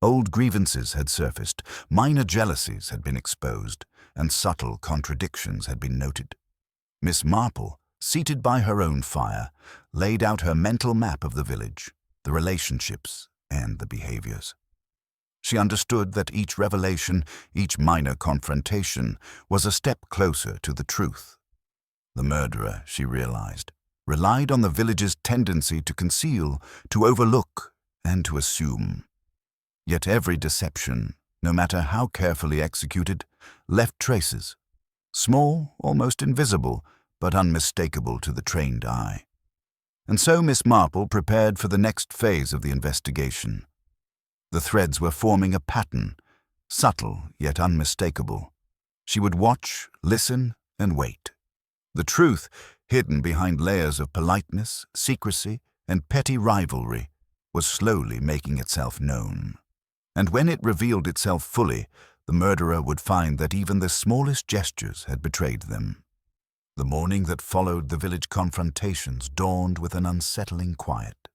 Old grievances had surfaced, minor jealousies had been exposed, and subtle contradictions had been noted. Miss Marple, seated by her own fire, laid out her mental map of the village, the relationships, and the behaviors. She understood that each revelation, each minor confrontation, was a step closer to the truth. The murderer, she realized, relied on the village's tendency to conceal, to overlook, and to assume. Yet every deception, no matter how carefully executed, left traces, small, almost invisible, but unmistakable to the trained eye. And so Miss Marple prepared for the next phase of the investigation. The threads were forming a pattern, subtle yet unmistakable. She would watch, listen, and wait. The truth, hidden behind layers of politeness, secrecy, and petty rivalry, was slowly making itself known. And when it revealed itself fully, the murderer would find that even the smallest gestures had betrayed them. The morning that followed the village confrontations dawned with an unsettling quiet.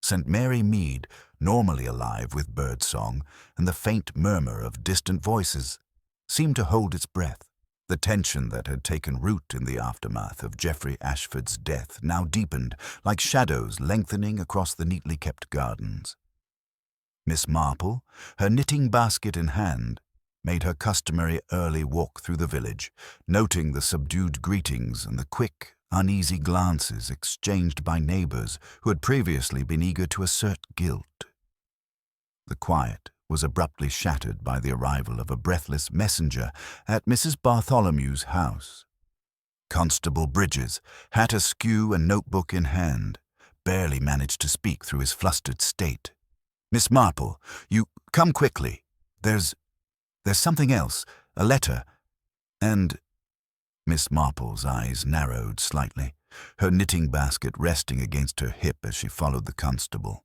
St. Mary Mead, normally alive with birdsong and the faint murmur of distant voices, seemed to hold its breath. The tension that had taken root in the aftermath of Geoffrey Ashford's death now deepened, like shadows lengthening across the neatly kept gardens. Miss Marple, her knitting basket in hand, made her customary early walk through the village, noting the subdued greetings and the quick, uneasy glances exchanged by neighbors who had previously been eager to assert guilt. The quiet was abruptly shattered by the arrival of a breathless messenger at Mrs. Bartholomew's house. Constable Bridges, hat askew and notebook in hand, barely managed to speak through his flustered state. "Miss Marple, you come quickly. There's..." There's something else, a letter, and—" Miss Marple's eyes narrowed slightly, her knitting basket resting against her hip as she followed the constable.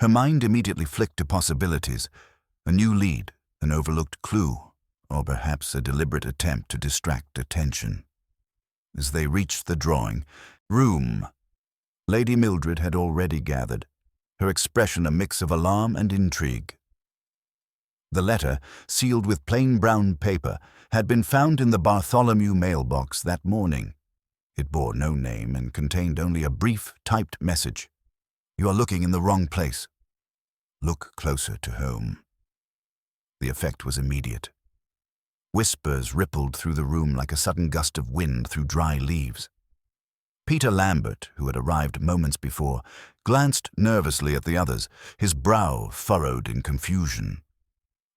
Her mind immediately flicked to possibilities, a new lead, an overlooked clue, or perhaps a deliberate attempt to distract attention. As they reached the drawing room, Lady Mildred had already gathered, her expression a mix of alarm and intrigue. The letter, sealed with plain brown paper, had been found in the Bartholomew mailbox that morning. It bore no name and contained only a brief, typed message. "You are looking in the wrong place. Look closer to home." The effect was immediate. Whispers rippled through the room like a sudden gust of wind through dry leaves. Peter Lambert, who had arrived moments before, glanced nervously at the others, his brow furrowed in confusion.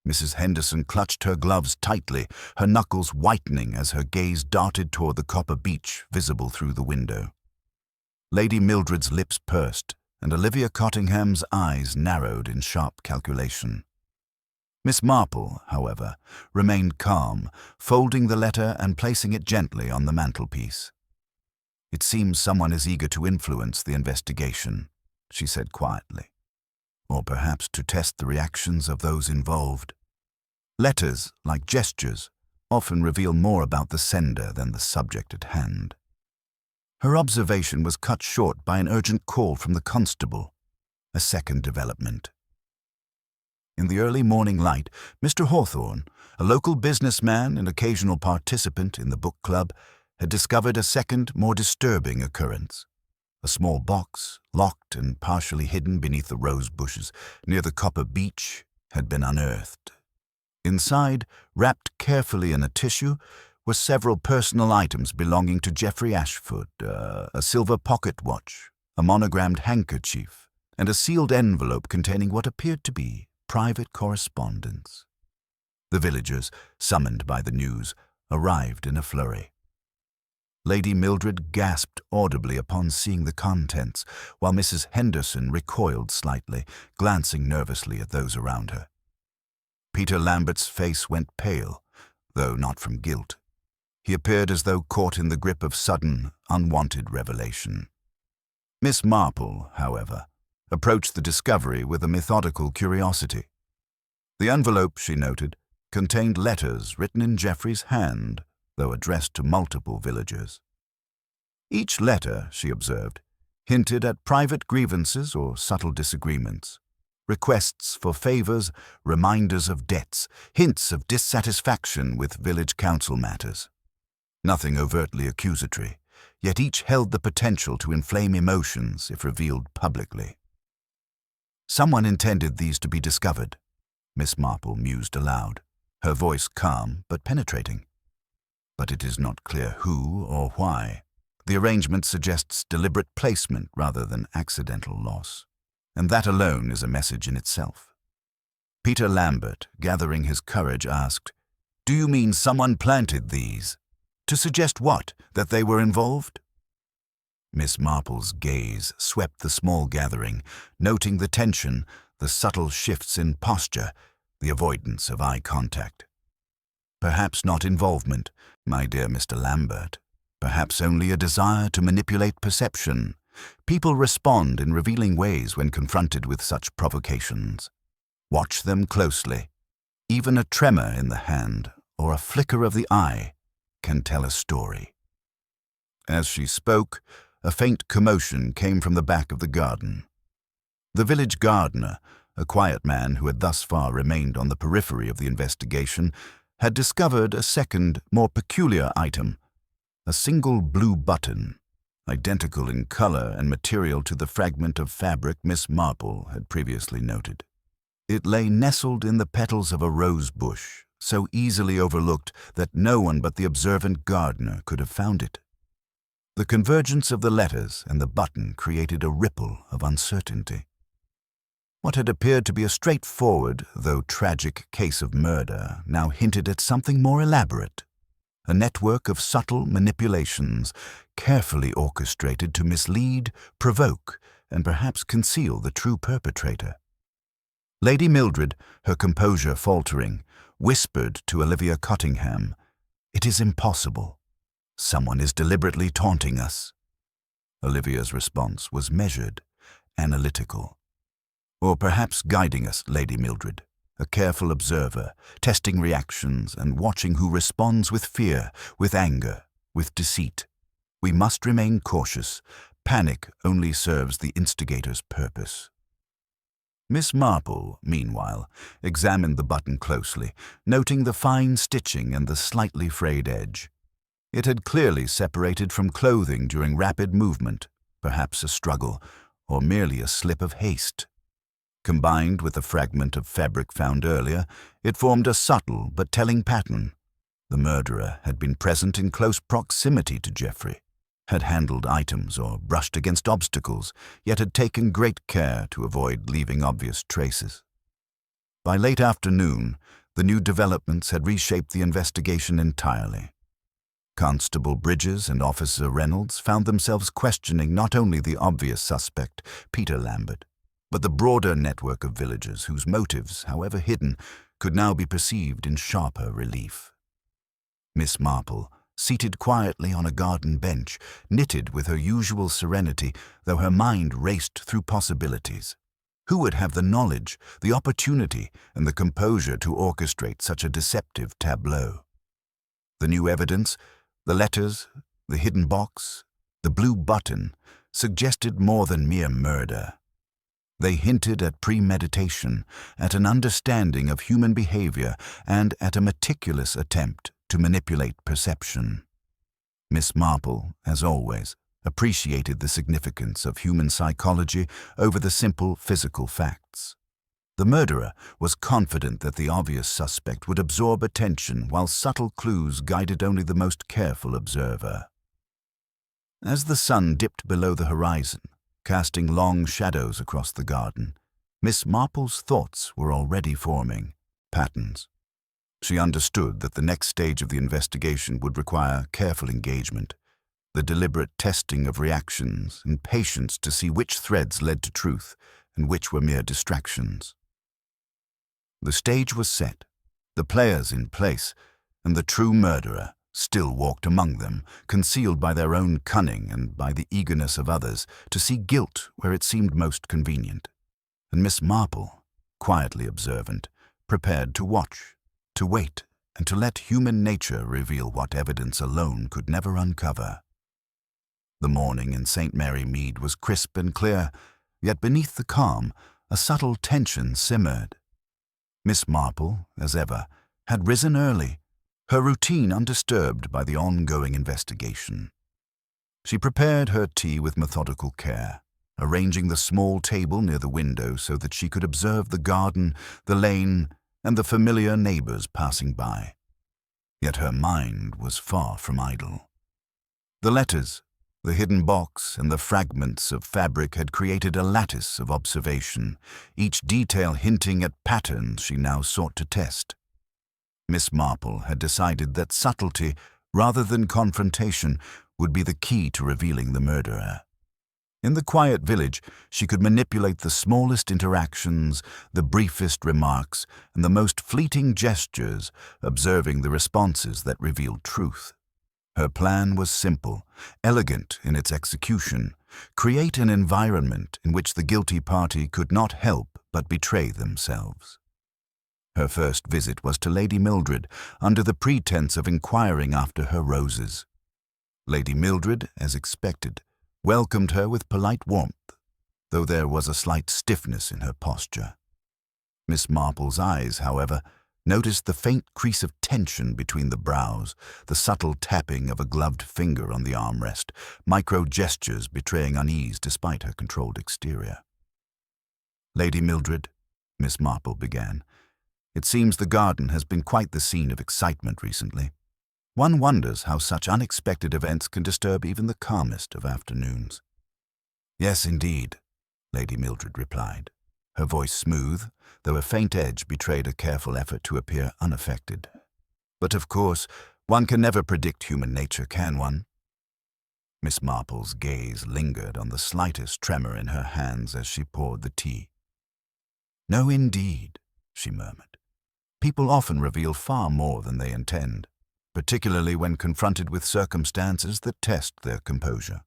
Mrs. Henderson clutched her gloves tightly, her knuckles whitening as her gaze darted toward the copper beech visible through the window. Lady Mildred's lips pursed, and Olivia Cottingham's eyes narrowed in sharp calculation. Miss Marple, however, remained calm, folding the letter and placing it gently on the mantelpiece. "It seems someone is eager to influence the investigation," she said quietly. "Or perhaps to test the reactions of those involved. Letters, like gestures, often reveal more about the sender than the subject at hand." Her observation was cut short by an urgent call from the constable, a second development. In the early morning light, Mr. Hawthorne, a local businessman and occasional participant in the book club, had discovered a second, more disturbing occurrence. A small box, locked and partially hidden beneath the rose bushes near the copper beech, had been unearthed. Inside, wrapped carefully in a tissue, were several personal items belonging to Geoffrey Ashford, a silver pocket watch, a monogrammed handkerchief, and a sealed envelope containing what appeared to be private correspondence. The villagers, summoned by the news, arrived in a flurry. Lady Mildred gasped audibly upon seeing the contents, while Mrs. Henderson recoiled slightly, glancing nervously at those around her. Peter Lambert's face went pale, though not from guilt. He appeared as though caught in the grip of sudden, unwanted revelation. Miss Marple, however, approached the discovery with a methodical curiosity. The envelope, she noted, contained letters written in Geoffrey's hand, though addressed to multiple villagers. Each letter, she observed, hinted at private grievances or subtle disagreements, requests for favors, reminders of debts, hints of dissatisfaction with village council matters. Nothing overtly accusatory, yet each held the potential to inflame emotions if revealed publicly. "Someone intended these to be discovered," Miss Marple mused aloud, her voice calm but penetrating. "But it is not clear who or why. The arrangement suggests deliberate placement rather than accidental loss, and that alone is a message in itself." Peter Lambert, gathering his courage, asked, "Do you mean someone planted these? To suggest what? That they were involved?" Miss Marple's gaze swept the small gathering, noting the tension, the subtle shifts in posture, the avoidance of eye contact. "Perhaps not involvement, my dear Mr. Lambert. Perhaps only a desire to manipulate perception. People respond in revealing ways when confronted with such provocations. Watch them closely. Even a tremor in the hand or a flicker of the eye can tell a story." As she spoke, a faint commotion came from the back of the garden. The village gardener, a quiet man who had thus far remained on the periphery of the investigation, had discovered a second, more peculiar item, a single blue button, identical in color and material to the fragment of fabric Miss Marple had previously noted. It lay nestled in the petals of a rose bush, so easily overlooked that no one but the observant gardener could have found it. The convergence of the letters and the button created a ripple of uncertainty. What had appeared to be a straightforward, though tragic, case of murder now hinted at something more elaborate, a network of subtle manipulations, carefully orchestrated to mislead, provoke, and perhaps conceal the true perpetrator. Lady Mildred, her composure faltering, whispered to Olivia Cottingham, "It is impossible. Someone is deliberately taunting us." Olivia's response was measured, analytical. "Or perhaps guiding us, Lady Mildred, a careful observer, testing reactions and watching who responds with fear, with anger, with deceit. We must remain cautious. Panic only serves the instigator's purpose." Miss Marple, meanwhile, examined the button closely, noting the fine stitching and the slightly frayed edge. It had clearly separated from clothing during rapid movement, perhaps a struggle, or merely a slip of haste. Combined with a fragment of fabric found earlier, it formed a subtle but telling pattern. The murderer had been present in close proximity to Geoffrey, had handled items or brushed against obstacles, yet had taken great care to avoid leaving obvious traces. By late afternoon, the new developments had reshaped the investigation entirely. Constable Bridges and Officer Reynolds found themselves questioning not only the obvious suspect, Peter Lambert, but the broader network of villagers whose motives, however hidden, could now be perceived in sharper relief. Miss Marple, seated quietly on a garden bench, knitted with her usual serenity, though her mind raced through possibilities. Who would have the knowledge, the opportunity, and the composure to orchestrate such a deceptive tableau? The new evidence, the letters, the hidden box, the blue button, suggested more than mere murder. They hinted at premeditation, at an understanding of human behavior, and at a meticulous attempt to manipulate perception. Miss Marple, as always, appreciated the significance of human psychology over the simple physical facts. The murderer was confident that the obvious suspect would absorb attention while subtle clues guided only the most careful observer. As the sun dipped below the horizon, casting long shadows across the garden, Miss Marple's thoughts were already forming patterns. She understood that the next stage of the investigation would require careful engagement, the deliberate testing of reactions, and patience to see which threads led to truth and which were mere distractions. The stage was set, the players in place, and the true murderer still walked among them, concealed by their own cunning and by the eagerness of others to see guilt where it seemed most convenient. And Miss Marple, quietly observant, prepared to watch, to wait, and to let human nature reveal what evidence alone could never uncover. The morning in St. Mary Mead was crisp and clear, yet beneath the calm, a subtle tension simmered. Miss Marple, as ever, had risen early, her routine undisturbed by the ongoing investigation. She prepared her tea with methodical care, arranging the small table near the window so that she could observe the garden, the lane, and the familiar neighbors passing by. Yet her mind was far from idle. The letters, the hidden box, and the fragments of fabric had created a lattice of observation, each detail hinting at patterns she now sought to test. Miss Marple had decided that subtlety, rather than confrontation, would be the key to revealing the murderer. In the quiet village, she could manipulate the smallest interactions, the briefest remarks, and the most fleeting gestures, observing the responses that revealed truth. Her plan was simple, elegant in its execution: create an environment in which the guilty party could not help but betray themselves. Her first visit was to Lady Mildred, under the pretense of inquiring after her roses. Lady Mildred, as expected, welcomed her with polite warmth, though there was a slight stiffness in her posture. Miss Marple's eyes, however, noticed the faint crease of tension between the brows, the subtle tapping of a gloved finger on the armrest, micro-gestures betraying unease despite her controlled exterior. "Lady Mildred," Miss Marple began, "it seems the garden has been quite the scene of excitement recently. One wonders how such unexpected events can disturb even the calmest of afternoons." "Yes, indeed," Lady Mildred replied, her voice smooth, though a faint edge betrayed a careful effort to appear unaffected. "But of course, one can never predict human nature, can one?" Miss Marple's gaze lingered on the slightest tremor in her hands as she poured the tea. "No, indeed," she murmured. "People often reveal far more than they intend, particularly when confronted with circumstances that test their composure."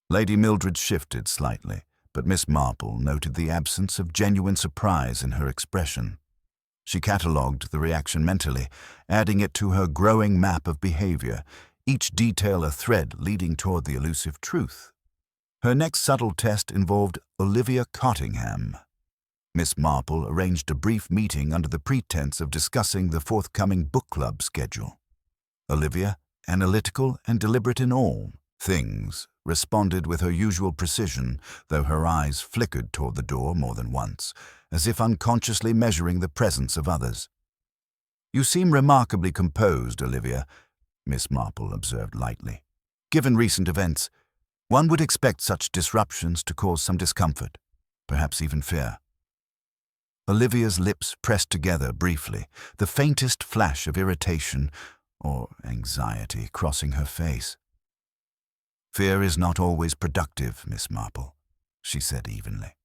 Lady Mildred shifted slightly, but Miss Marple noted the absence of genuine surprise in her expression. She catalogued the reaction mentally, adding it to her growing map of behavior, each detail a thread leading toward the elusive truth. Her next subtle test involved Olivia Cottingham. Miss Marple arranged a brief meeting under the pretense of discussing the forthcoming book club schedule. Olivia, analytical and deliberate in all things, responded with her usual precision, though her eyes flickered toward the door more than once, as if unconsciously measuring the presence of others. "You seem remarkably composed, Olivia," Miss Marple observed lightly. "Given recent events, one would expect such disruptions to cause some discomfort, perhaps even fear." Olivia's lips pressed together briefly, the faintest flash of irritation or anxiety crossing her face. "Fear is not always productive, Miss Marple," she said evenly.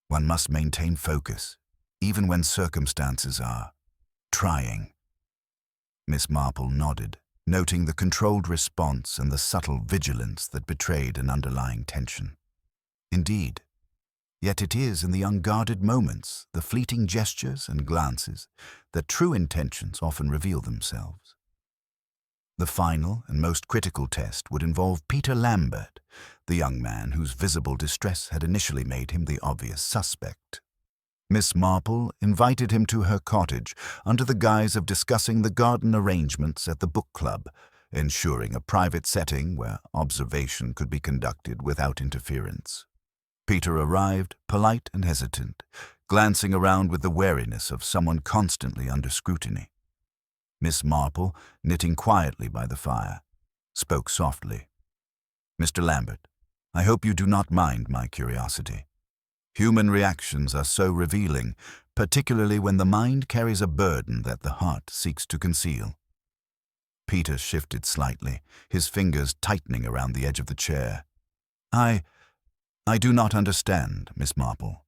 "One must maintain focus, even when circumstances are trying." Miss Marple nodded, noting the controlled response and the subtle vigilance that betrayed an underlying tension. "Indeed. Yet it is in the unguarded moments, the fleeting gestures and glances, that true intentions often reveal themselves." The final and most critical test would involve Peter Lambert, the young man whose visible distress had initially made him the obvious suspect. Miss Marple invited him to her cottage under the guise of discussing the garden arrangements at the book club, ensuring a private setting where observation could be conducted without interference. Peter arrived, polite and hesitant, glancing around with the wariness of someone constantly under scrutiny. Miss Marple, knitting quietly by the fire, spoke softly. "Mr. Lambert, I hope you do not mind my curiosity. Human reactions are so revealing, particularly when the mind carries a burden that the heart seeks to conceal." Peter shifted slightly, his fingers tightening around the edge of the chair. I do not understand, Miss Marple."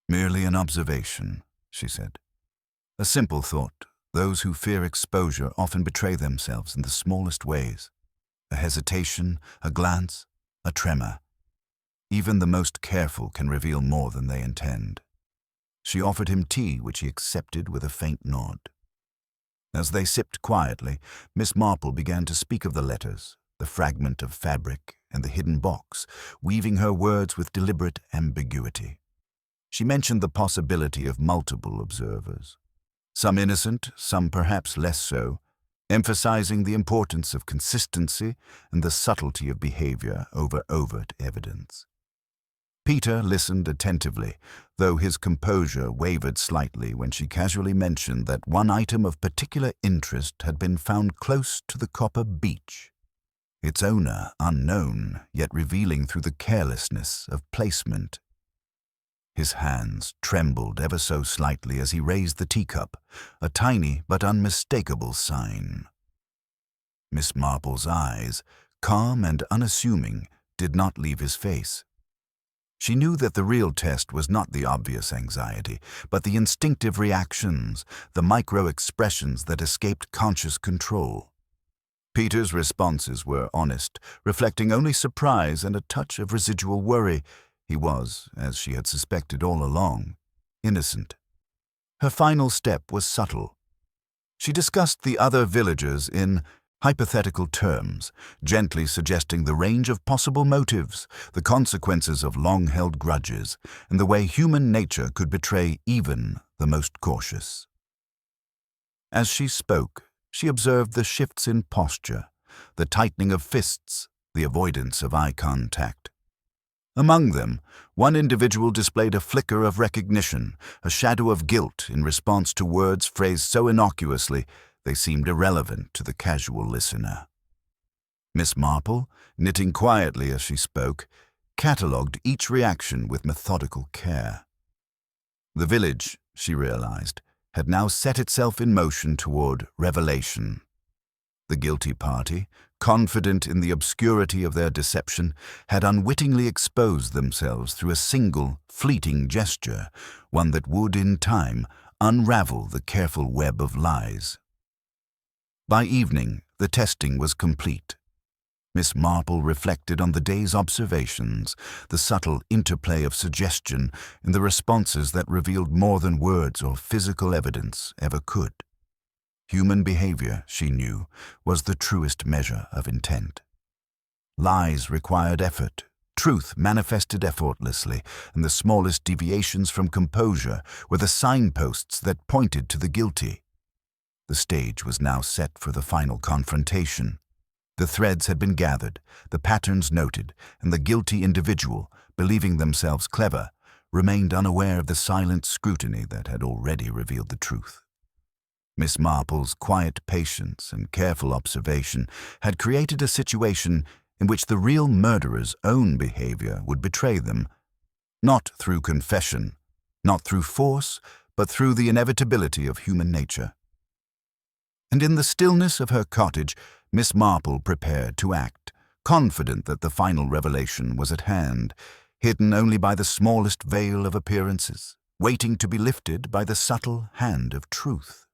"Merely an observation," she said. "A simple thought. Those who fear exposure often betray themselves in the smallest ways. A hesitation, a glance, a tremor. Even the most careful can reveal more than they intend." She offered him tea, which he accepted with a faint nod. As they sipped quietly, Miss Marple began to speak of the letters, the fragment of fabric, and the hidden box, weaving her words with deliberate ambiguity. She mentioned the possibility of multiple observers, some innocent, some perhaps less so, emphasizing the importance of consistency and the subtlety of behavior over overt evidence. Peter listened attentively, though his composure wavered slightly when she casually mentioned that one item of particular interest had been found close to the copper beech, its owner unknown, yet revealing through the carelessness of placement. His hands trembled ever so slightly as he raised the teacup, a tiny but unmistakable sign. Miss Marple's eyes, calm and unassuming, did not leave his face. She knew that the real test was not the obvious anxiety, but the instinctive reactions, the micro-expressions that escaped conscious control. Peter's responses were honest, reflecting only surprise and a touch of residual worry. He was, as she had suspected all along, innocent. Her final step was subtle. She discussed the other villagers in hypothetical terms, gently suggesting the range of possible motives, the consequences of long-held grudges, and the way human nature could betray even the most cautious. As she spoke, she observed the shifts in posture, the tightening of fists, the avoidance of eye contact. Among them, one individual displayed a flicker of recognition, a shadow of guilt in response to words phrased so innocuously they seemed irrelevant to the casual listener. Miss Marple, knitting quietly as she spoke, catalogued each reaction with methodical care. The village, she realized, had now set itself in motion toward revelation. The guilty party, confident in the obscurity of their deception, had unwittingly exposed themselves through a single, fleeting gesture, one that would, in time, unravel the careful web of lies. By evening, the testing was complete. Miss Marple reflected on the day's observations, the subtle interplay of suggestion in the responses that revealed more than words or physical evidence ever could. Human behavior, she knew, was the truest measure of intent. Lies required effort, truth manifested effortlessly, and the smallest deviations from composure were the signposts that pointed to the guilty. The stage was now set for the final confrontation. The threads had been gathered, the patterns noted, and the guilty individual, believing themselves clever, remained unaware of the silent scrutiny that had already revealed the truth. Miss Marple's quiet patience and careful observation had created a situation in which the real murderer's own behavior would betray them, not through confession, not through force, but through the inevitability of human nature. And in the stillness of her cottage, Miss Marple prepared to act, confident that the final revelation was at hand, hidden only by the smallest veil of appearances, waiting to be lifted by the subtle hand of truth.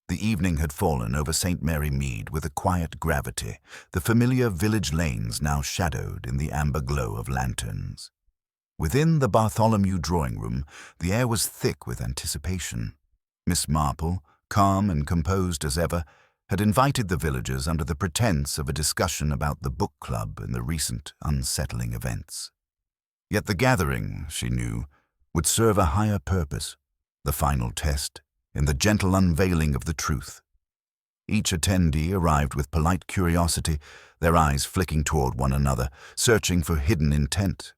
The evening had fallen over St. Mary Mead with a quiet gravity, the familiar village lanes now shadowed in the amber glow of lanterns. Within the Bartholomew drawing-room, the air was thick with anticipation. Miss Marple, calm and composed as ever, had invited the villagers under the pretense of a discussion about the book club and the recent unsettling events. Yet the gathering, she knew, would serve a higher purpose, the final test, in the gentle unveiling of the truth. Each attendee arrived with polite curiosity, their eyes flicking toward one another, searching for hidden intent.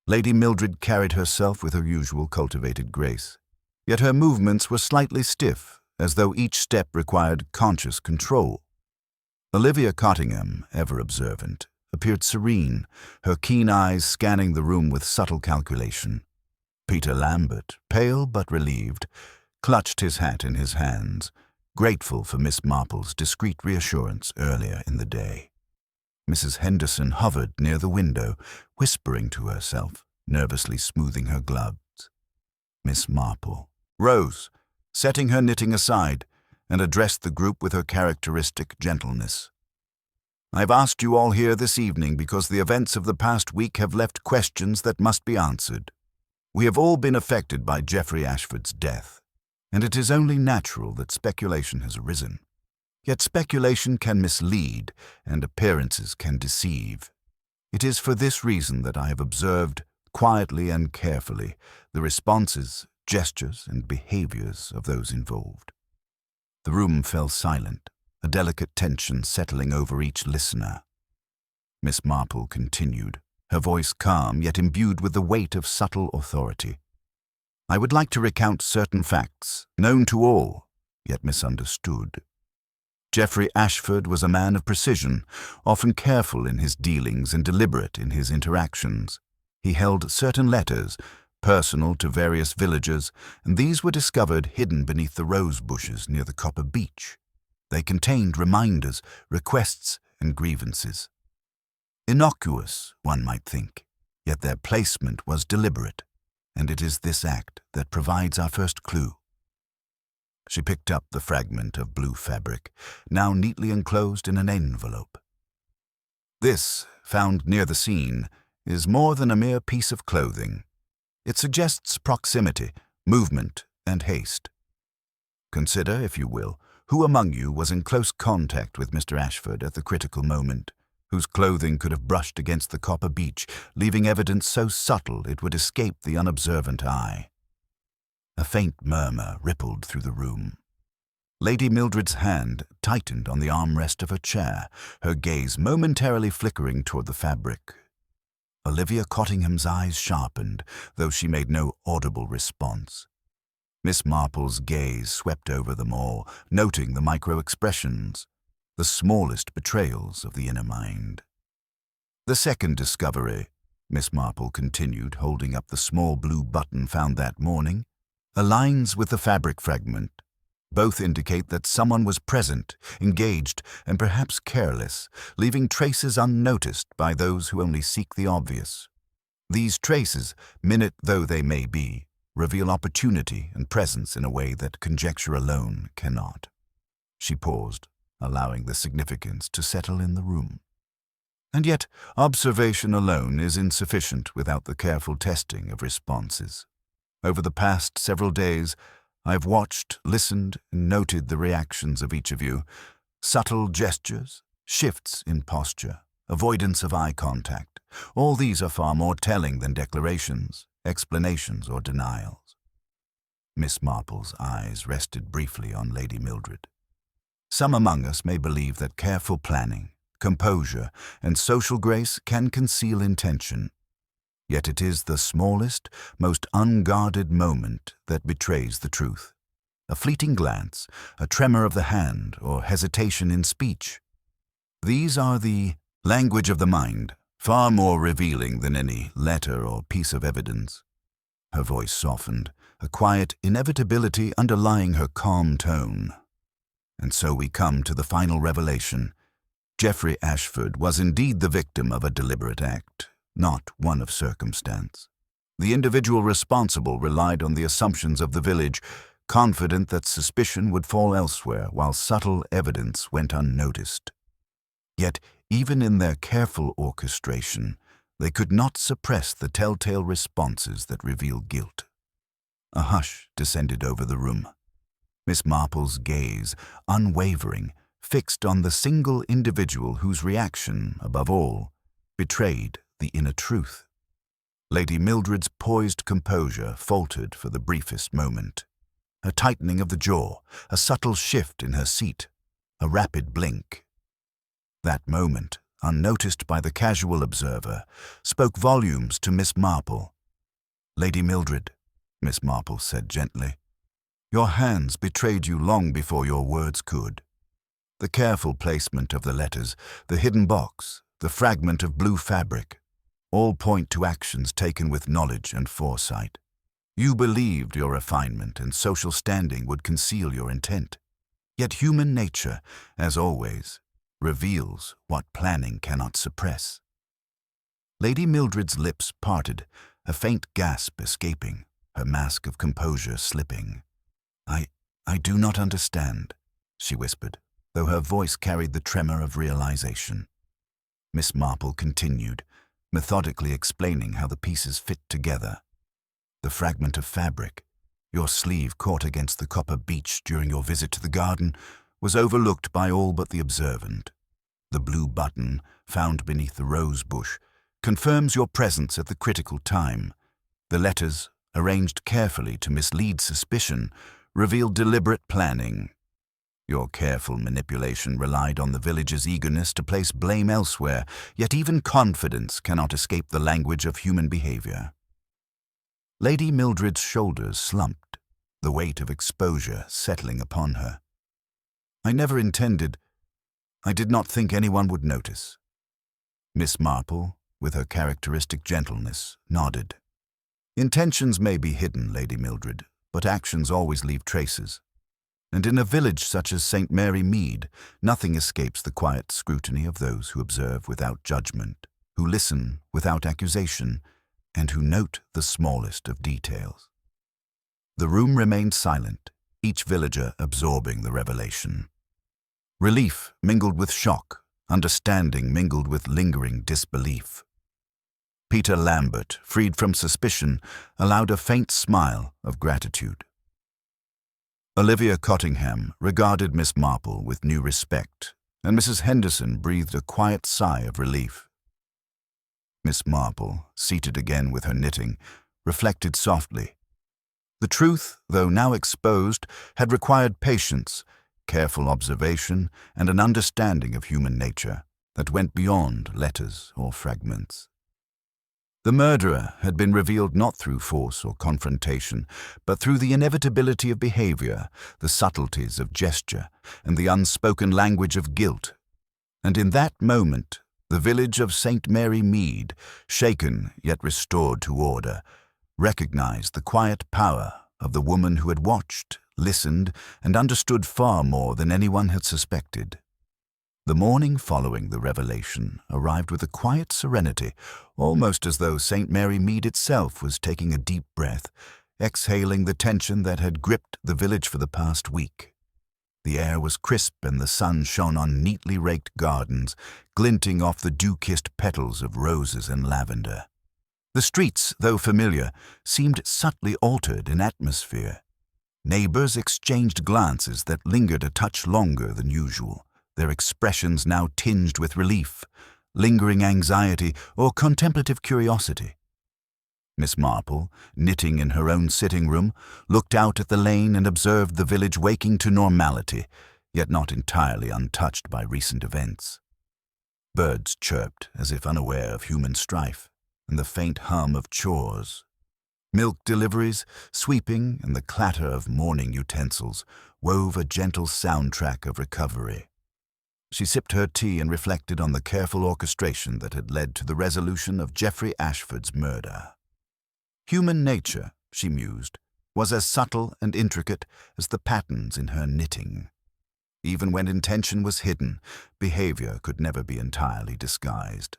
Lady Mildred carried herself with her usual cultivated grace, yet her movements were slightly stiff, as though each step required conscious control. Olivia Cottingham, ever observant, appeared serene, her keen eyes scanning the room with subtle calculation. Peter Lambert, pale but relieved, clutched his hat in his hands, grateful for Miss Marple's discreet reassurance earlier in the day. Mrs. Henderson hovered near the window, whispering to herself, nervously smoothing her gloves. Miss Marple rose, setting her knitting aside, and addressed the group with her characteristic gentleness. "I've asked you all here this evening because the events of the past week have left questions that must be answered. We have all been affected by Geoffrey Ashford's death, and it is only natural that speculation has arisen. Yet speculation can mislead, and appearances can deceive. It is for this reason that I have observed, quietly and carefully, the responses, gestures, and behaviors of those involved." The room fell silent, a delicate tension settling over each listener. Miss Marple continued, her voice calm yet imbued with the weight of subtle authority. "I would like to recount certain facts, known to all, yet misunderstood. Geoffrey Ashford was a man of precision, often careful in his dealings and deliberate in his interactions. He held certain letters, personal to various villagers, and these were discovered hidden beneath the rose bushes near the Copper Beech. They contained reminders, requests, and grievances. Innocuous, one might think, yet their placement was deliberate, and it is this act that provides our first clue." She picked up the fragment of blue fabric, now neatly enclosed in an envelope. "This, found near the scene, is more than a mere piece of clothing. It suggests proximity, movement, and haste. Consider, if you will, who among you was in close contact with Mr. Ashford at the critical moment, whose clothing could have brushed against the Copper Beech, leaving evidence so subtle it would escape the unobservant eye." A faint murmur rippled through the room. Lady Mildred's hand tightened on the armrest of her chair, her gaze momentarily flickering toward the fabric. Olivia Cottingham's eyes sharpened, though she made no audible response. Miss Marple's gaze swept over them all, noting the micro-expressions, the smallest betrayals of the inner mind. "The second discovery," Miss Marple continued, holding up the small blue button found that morning, "aligns with the fabric fragment. Both indicate that someone was present, engaged, and perhaps careless, leaving traces unnoticed by those who only seek the obvious. These traces, minute though they may be, reveal opportunity and presence in a way that conjecture alone cannot. She paused, allowing the significance to settle in the room. And yet, observation alone is insufficient without the careful testing of responses. Over the past several days, I've watched, listened, and noted the reactions of each of you. Subtle gestures, shifts in posture, avoidance of eye contact. All these are far more telling than declarations, explanations, or denials. Miss Marple's eyes rested briefly on Lady Mildred. Some among us may believe that careful planning, composure, and social grace can conceal intention. Yet it is the smallest, most unguarded moment that betrays the truth. A fleeting glance, a tremor of the hand, or hesitation in speech. These are the language of the mind, far more revealing than any letter or piece of evidence. Her voice softened, a quiet inevitability underlying her calm tone. And so we come to the final revelation. Geoffrey Ashford was indeed the victim of a deliberate act, not one of circumstance. The individual responsible relied on the assumptions of the village, confident that suspicion would fall elsewhere while subtle evidence went unnoticed. Yet, even in their careful orchestration, they could not suppress the telltale responses that reveal guilt. A hush descended over the room. Miss Marple's gaze, unwavering, fixed on the single individual whose reaction, above all, betrayed the inner truth. Lady Mildred's poised composure faltered for the briefest moment. A tightening of the jaw, a subtle shift in her seat, a rapid blink. That moment, unnoticed by the casual observer, spoke volumes to Miss Marple. "Lady Mildred," Miss Marple said gently, "your hands betrayed you long before your words could. The careful placement of the letters, the hidden box, the fragment of blue fabric, all point to actions taken with knowledge and foresight. You believed your refinement and social standing would conceal your intent. Yet human nature, as always, reveals what planning cannot suppress." Lady Mildred's lips parted, a faint gasp escaping, her mask of composure slipping. I do not understand," she whispered, though her voice carried the tremor of realization. Miss Marple continued, methodically explaining how the pieces fit together. The fragment of fabric, your sleeve caught against the copper beech during your visit to the garden, was overlooked by all but the observant. The blue button, found beneath the rose bush, confirms your presence at the critical time. The letters, arranged carefully to mislead suspicion, reveal deliberate planning. Your careful manipulation relied on the village's eagerness to place blame elsewhere, yet even confidence cannot escape the language of human behavior. Lady Mildred's shoulders slumped, the weight of exposure settling upon her. I did not think anyone would notice." Miss Marple, with her characteristic gentleness, nodded. "Intentions may be hidden, Lady Mildred, but actions always leave traces. And in a village such as St. Mary Mead, nothing escapes the quiet scrutiny of those who observe without judgment, who listen without accusation, and who note the smallest of details." The room remained silent, each villager absorbing the revelation. Relief mingled with shock, understanding mingled with lingering disbelief. Peter Lambert, freed from suspicion, allowed a faint smile of gratitude. Olivia Cottingham regarded Miss Marple with new respect, and Mrs. Henderson breathed a quiet sigh of relief. Miss Marple, seated again with her knitting, reflected softly. The truth, though now exposed, had required patience, careful observation, and an understanding of human nature that went beyond letters or fragments. The murderer had been revealed not through force or confrontation, but through the inevitability of behavior, the subtleties of gesture, and the unspoken language of guilt. And in that moment, the village of St. Mary Mead, shaken yet restored to order, recognized the quiet power of the woman who had watched, listened, and understood far more than anyone had suspected. The morning following the revelation arrived with a quiet serenity, almost as though St. Mary Mead itself was taking a deep breath, exhaling the tension that had gripped the village for the past week. The air was crisp and the sun shone on neatly raked gardens, glinting off the dew-kissed petals of roses and lavender. The streets, though familiar, seemed subtly altered in atmosphere. Neighbors exchanged glances that lingered a touch longer than usual, their expressions now tinged with relief, lingering anxiety, or contemplative curiosity. Miss Marple, knitting in her own sitting room, looked out at the lane and observed the village waking to normality, yet not entirely untouched by recent events. Birds chirped as if unaware of human strife, and the faint hum of chores. Milk deliveries, sweeping, and the clatter of morning utensils wove a gentle soundtrack of recovery. She sipped her tea and reflected on the careful orchestration that had led to the resolution of Geoffrey Ashford's murder. Human nature, she mused, was as subtle and intricate as the patterns in her knitting. Even when intention was hidden, behavior could never be entirely disguised.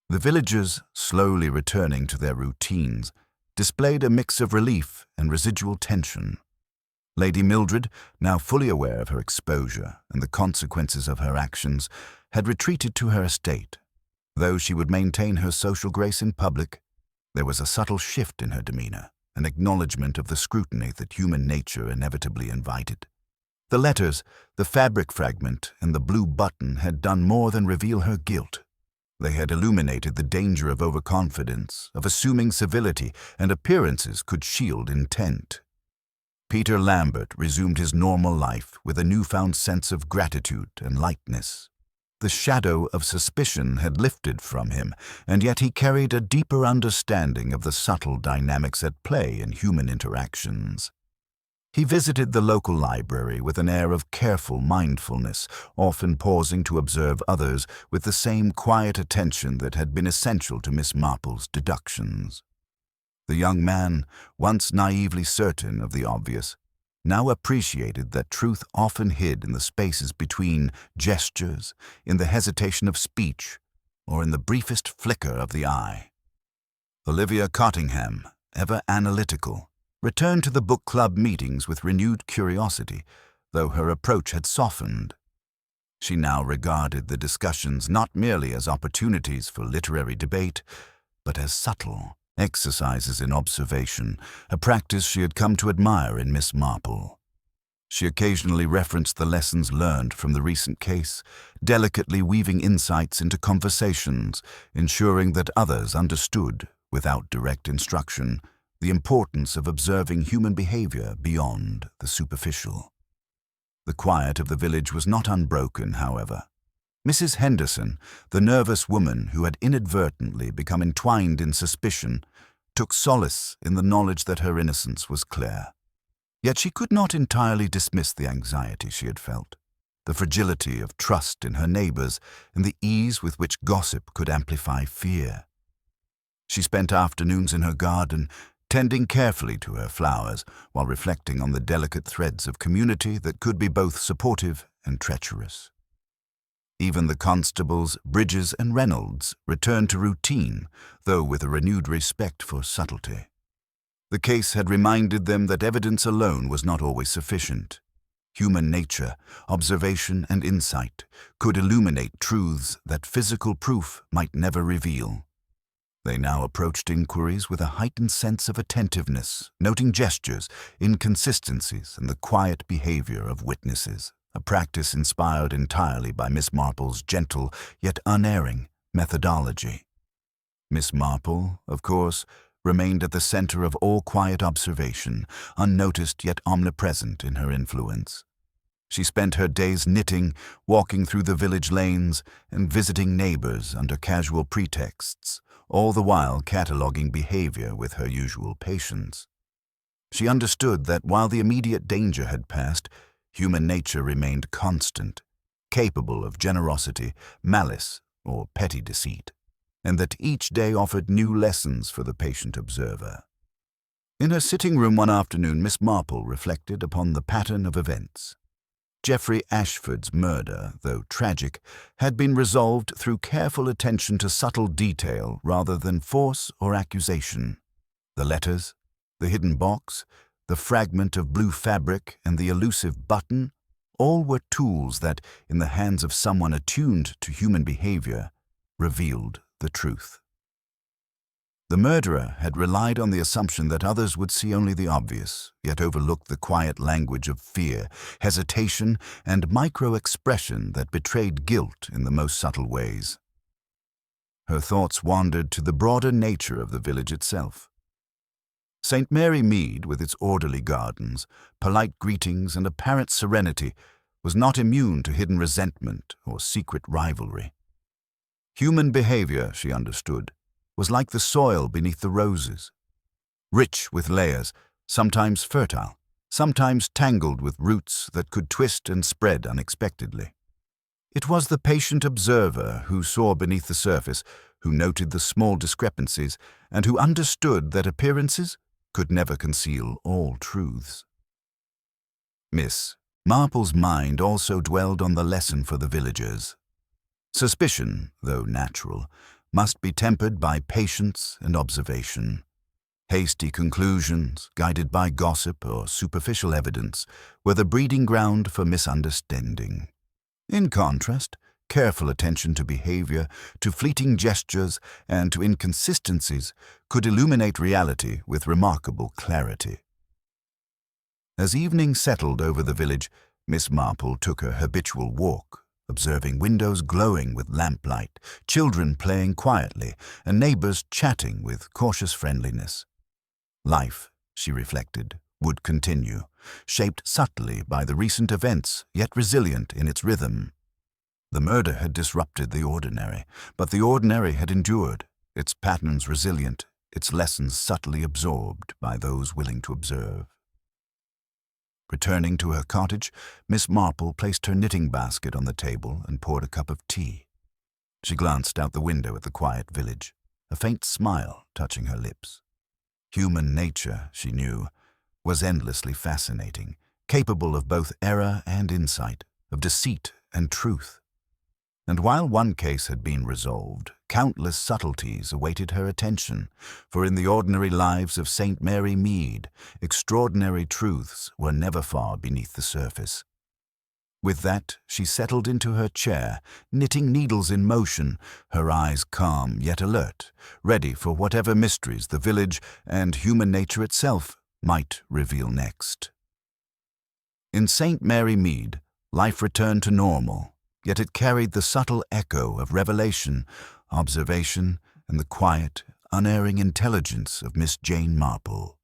The villagers, slowly returning to their routines, displayed a mix of relief and residual tension. Lady Mildred, now fully aware of her exposure and the consequences of her actions, had retreated to her estate. Though she would maintain her social grace in public, there was a subtle shift in her demeanor, an acknowledgement of the scrutiny that human nature inevitably invited. The letters, the fabric fragment, and the blue button had done more than reveal her guilt. They had illuminated the danger of overconfidence, of assuming civility, and appearances could shield intent. Peter Lambert resumed his normal life with a newfound sense of gratitude and lightness. The shadow of suspicion had lifted from him, and yet he carried a deeper understanding of the subtle dynamics at play in human interactions. He visited the local library with an air of careful mindfulness, often pausing to observe others with the same quiet attention that had been essential to Miss Marple's deductions. The young man, once naively certain of the obvious, now appreciated that truth often hid in the spaces between gestures, in the hesitation of speech, or in the briefest flicker of the eye. Olivia Cottingham, ever analytical, returned to the book club meetings with renewed curiosity, though her approach had softened. She now regarded the discussions not merely as opportunities for literary debate, but as subtle exercises in observation, a practice she had come to admire in Miss Marple. She occasionally referenced the lessons learned from the recent case, delicately weaving insights into conversations, ensuring that others understood, without direct instruction, the importance of observing human behavior beyond the superficial. The quiet of the village was not unbroken, however. Mrs. Henderson, the nervous woman who had inadvertently become entwined in suspicion, took solace in the knowledge that her innocence was clear. Yet she could not entirely dismiss the anxiety she had felt, the fragility of trust in her neighbors, and the ease with which gossip could amplify fear. She spent afternoons in her garden, tending carefully to her flowers while reflecting on the delicate threads of community that could be both supportive and treacherous. Even the constables, Bridges and Reynolds, returned to routine, though with a renewed respect for subtlety. The case had reminded them that evidence alone was not always sufficient. Human nature, observation and insight could illuminate truths that physical proof might never reveal. They now approached inquiries with a heightened sense of attentiveness, noting gestures, inconsistencies, and the quiet behavior of witnesses, a practice inspired entirely by Miss Marple's gentle yet unerring methodology. Miss Marple, of course, remained at the center of all quiet observation, unnoticed yet omnipresent in her influence. She spent her days knitting, walking through the village lanes, and visiting neighbors under casual pretexts, all the while cataloging behavior with her usual patience. She understood that while the immediate danger had passed, human nature remained constant, capable of generosity, malice, or petty deceit, and that each day offered new lessons for the patient observer. In her sitting room one afternoon, Miss Marple reflected upon the pattern of events. Geoffrey Ashford's murder, though tragic, had been resolved through careful attention to subtle detail rather than force or accusation. The letters, the hidden box, the fragment of blue fabric, and the elusive button, all were tools that, in the hands of someone attuned to human behavior, revealed the truth. The murderer had relied on the assumption that others would see only the obvious, yet overlook the quiet language of fear, hesitation, and micro-expression that betrayed guilt in the most subtle ways. Her thoughts wandered to the broader nature of the village itself. St. Mary Mead, with its orderly gardens, polite greetings, and apparent serenity, was not immune to hidden resentment or secret rivalry. Human behavior, she understood, was like the soil beneath the roses, rich with layers, sometimes fertile, sometimes tangled with roots that could twist and spread unexpectedly. It was the patient observer who saw beneath the surface, who noted the small discrepancies, and who understood that appearances could never conceal all truths. Miss Marple's mind also dwelled on the lesson for the villagers. Suspicion, though natural, must be tempered by patience and observation. Hasty conclusions, guided by gossip or superficial evidence, were the breeding ground for misunderstanding. In contrast, careful attention to behavior, to fleeting gestures, and to inconsistencies could illuminate reality with remarkable clarity. As evening settled over the village, Miss Marple took her habitual walk, observing windows glowing with lamplight, children playing quietly, and neighbors chatting with cautious friendliness. Life, she reflected, would continue, shaped subtly by the recent events, yet resilient in its rhythm. The murder had disrupted the ordinary, but the ordinary had endured, its patterns resilient, its lessons subtly absorbed by those willing to observe. Returning to her cottage, Miss Marple placed her knitting basket on the table and poured a cup of tea. She glanced out the window at the quiet village, a faint smile touching her lips. Human nature, she knew, was endlessly fascinating, capable of both error and insight, of deceit and truth. And while one case had been resolved, countless subtleties awaited her attention, for in the ordinary lives of St. Mary Mead, extraordinary truths were never far beneath the surface. With that, she settled into her chair, knitting needles in motion, her eyes calm yet alert, ready for whatever mysteries the village and human nature itself might reveal next. In St. Mary Mead, life returned to normal. Yet it carried the subtle echo of revelation, observation, and the quiet, unerring intelligence of Miss Jane Marple.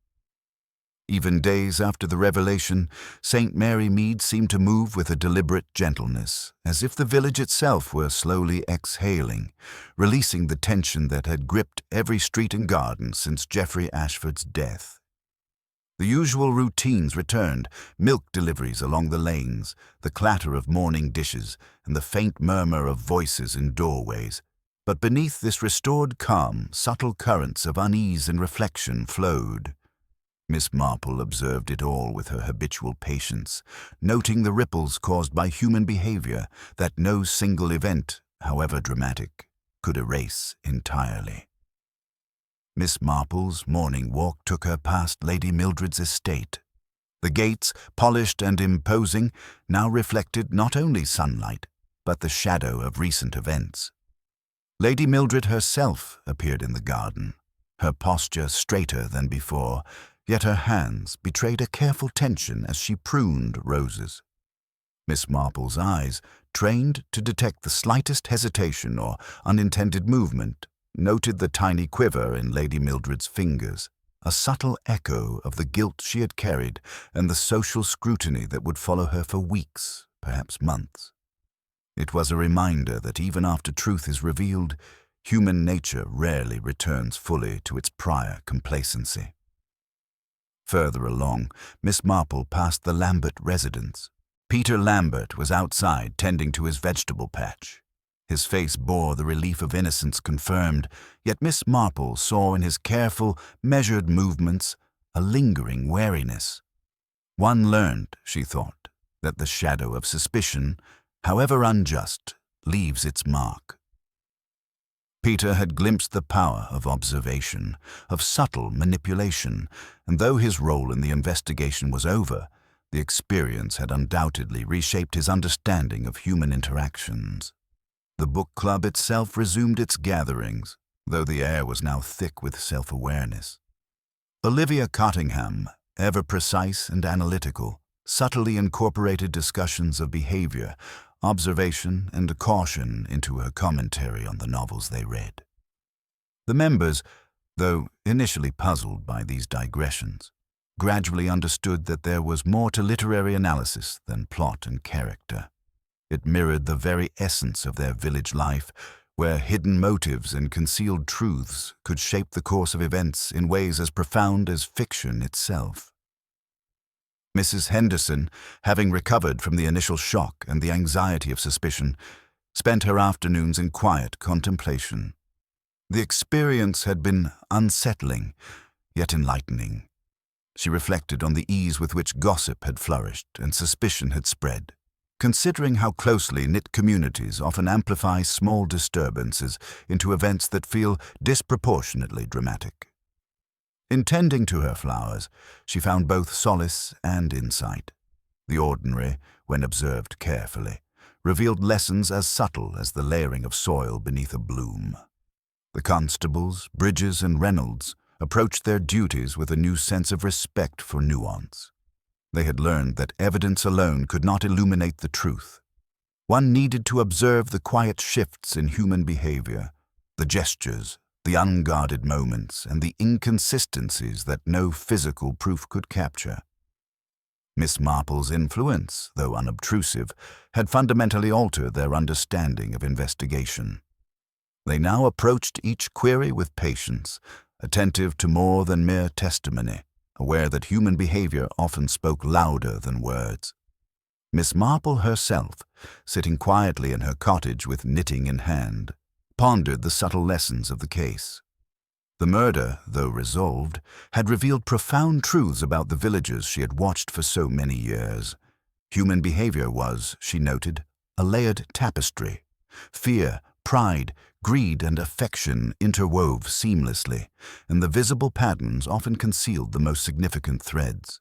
Even days after the revelation, St. Mary Mead seemed to move with a deliberate gentleness, as if the village itself were slowly exhaling, releasing the tension that had gripped every street and garden since Geoffrey Ashford's death. The usual routines returned, milk deliveries along the lanes, the clatter of morning dishes, and the faint murmur of voices in doorways. But beneath this restored calm, subtle currents of unease and reflection flowed. Miss Marple observed it all with her habitual patience, noting the ripples caused by human behavior that no single event, however dramatic, could erase entirely. Miss Marple's morning walk took her past Lady Mildred's estate. The gates, polished and imposing, now reflected not only sunlight, but the shadow of recent events. Lady Mildred herself appeared in the garden, her posture straighter than before, yet her hands betrayed a careful tension as she pruned roses. Miss Marple's eyes, trained to detect the slightest hesitation or unintended movement, noted the tiny quiver in Lady Mildred's fingers, a subtle echo of the guilt she had carried and the social scrutiny that would follow her for weeks, perhaps months. It was a reminder that even after truth is revealed, human nature rarely returns fully to its prior complacency. Further along, Miss Marple passed the Lambert residence. Peter Lambert was outside tending to his vegetable patch. His face bore the relief of innocence confirmed, yet Miss Marple saw in his careful, measured movements a lingering wariness. One learned, she thought, that the shadow of suspicion, however unjust, leaves its mark. Peter had glimpsed the power of observation, of subtle manipulation, and though his role in the investigation was over, the experience had undoubtedly reshaped his understanding of human interactions. The book club itself resumed its gatherings, though the air was now thick with self-awareness. Olivia Cottingham, ever precise and analytical, subtly incorporated discussions of behavior, observation, and caution into her commentary on the novels they read. The members, though initially puzzled by these digressions, gradually understood that there was more to literary analysis than plot and character. It mirrored the very essence of their village life, where hidden motives and concealed truths could shape the course of events in ways as profound as fiction itself. Mrs. Henderson, having recovered from the initial shock and the anxiety of suspicion, spent her afternoons in quiet contemplation. The experience had been unsettling, yet enlightening. She reflected on the ease with which gossip had flourished and suspicion had spread, considering how closely knit communities often amplify small disturbances into events that feel disproportionately dramatic. In tending to her flowers, she found both solace and insight. The ordinary, when observed carefully, revealed lessons as subtle as the layering of soil beneath a bloom. The constables, Bridges and Reynolds, approached their duties with a new sense of respect for nuance. They had learned that evidence alone could not illuminate the truth. One needed to observe the quiet shifts in human behavior, the gestures, the unguarded moments, and the inconsistencies that no physical proof could capture. Miss Marple's influence, though unobtrusive, had fundamentally altered their understanding of investigation. They now approached each query with patience, attentive to more than mere testimony, aware that human behavior often spoke louder than words. Miss Marple herself, sitting quietly in her cottage with knitting in hand, pondered the subtle lessons of the case. The murder, though resolved, had revealed profound truths about the villagers she had watched for so many years. Human behavior was, she noted, a layered tapestry. Fear, pride, greed, and affection interwove seamlessly, and the visible patterns often concealed the most significant threads.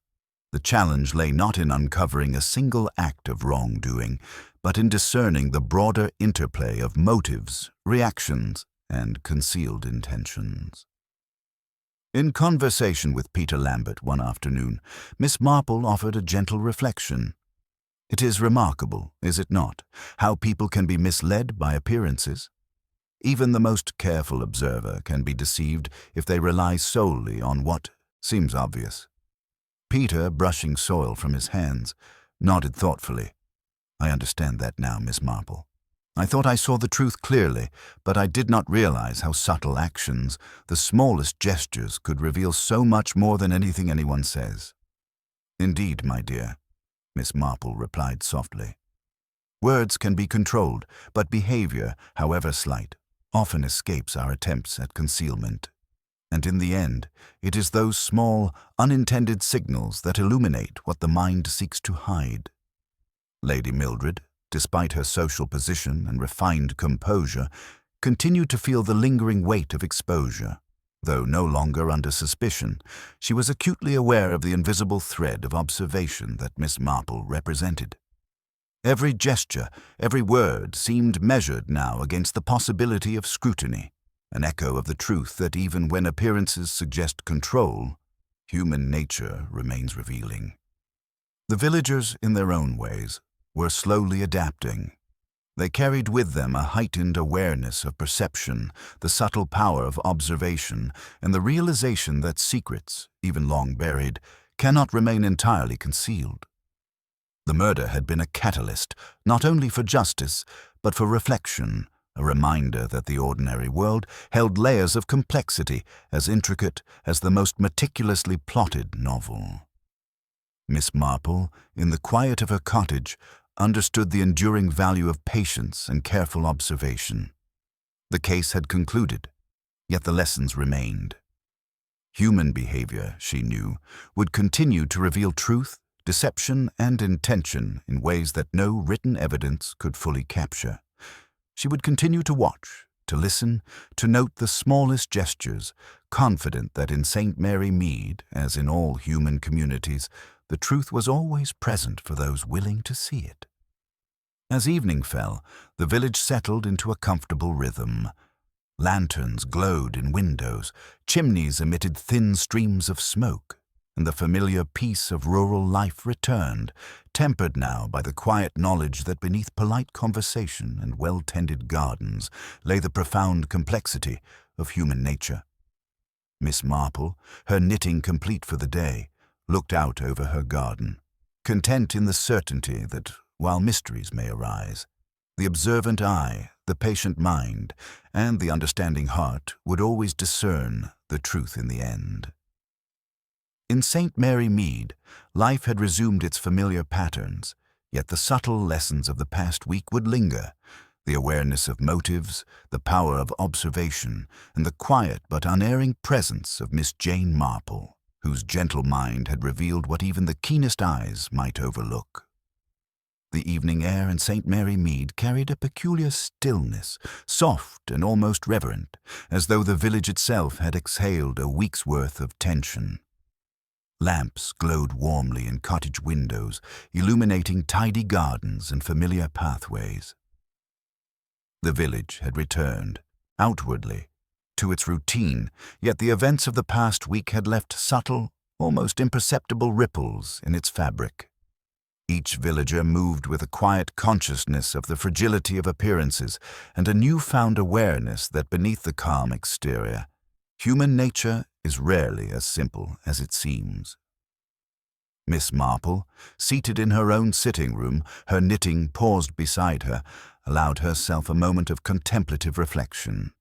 The challenge lay not in uncovering a single act of wrongdoing, but in discerning the broader interplay of motives, reactions, and concealed intentions. In conversation with Peter Lambert one afternoon, Miss Marple offered a gentle reflection. It is remarkable, is it not, how people can be misled by appearances? Even the most careful observer can be deceived if they rely solely on what seems obvious. Peter, brushing soil from his hands, nodded thoughtfully. I understand that now, Miss Marple. I thought I saw the truth clearly, but I did not realize how subtle actions, the smallest gestures, could reveal so much more than anything anyone says. Indeed, my dear, Miss Marple replied softly. Words can be controlled, but behavior, however slight, often escapes our attempts at concealment. And in the end, it is those small, unintended signals that illuminate what the mind seeks to hide. Lady Mildred, despite her social position and refined composure, continued to feel the lingering weight of exposure. Though no longer under suspicion, she was acutely aware of the invisible thread of observation that Miss Marple represented. Every gesture, every word seemed measured now against the possibility of scrutiny, an echo of the truth that even when appearances suggest control, human nature remains revealing. The villagers, in their own ways, were slowly adapting. They carried with them a heightened awareness of perception, the subtle power of observation, and the realization that secrets, even long buried, cannot remain entirely concealed. The murder had been a catalyst, not only for justice, but for reflection, a reminder that the ordinary world held layers of complexity as intricate as the most meticulously plotted novel. Miss Marple, in the quiet of her cottage, understood the enduring value of patience and careful observation. The case had concluded, yet the lessons remained. Human behavior, she knew, would continue to reveal truth, deception, and intention in ways that no written evidence could fully capture. She would continue to watch, to listen, to note the smallest gestures, confident that in St. Mary Mead, as in all human communities, the truth was always present for those willing to see it. As evening fell, the village settled into a comfortable rhythm. Lanterns glowed in windows, chimneys emitted thin streams of smoke, and the familiar peace of rural life returned, tempered now by the quiet knowledge that beneath polite conversation and well-tended gardens lay the profound complexity of human nature. Miss Marple, her knitting complete for the day, looked out over her garden, content in the certainty that, while mysteries may arise, the observant eye, the patient mind, and the understanding heart would always discern the truth in the end. In St. Mary Mead, life had resumed its familiar patterns, yet the subtle lessons of the past week would linger, the awareness of motives, the power of observation, and the quiet but unerring presence of Miss Jane Marple, whose gentle mind had revealed what even the keenest eyes might overlook. The evening air in St. Mary Mead carried a peculiar stillness, soft and almost reverent, as though the village itself had exhaled a week's worth of tension. Lamps glowed warmly in cottage windows, illuminating tidy gardens and familiar pathways. The village had returned, outwardly, to its routine, yet the events of the past week had left subtle, almost imperceptible ripples in its fabric. Each villager moved with a quiet consciousness of the fragility of appearances and a newfound awareness that beneath the calm exterior, human nature is rarely as simple as it seems. Miss Marple, seated in her own sitting room, her knitting paused beside her, allowed herself a moment of contemplative reflection.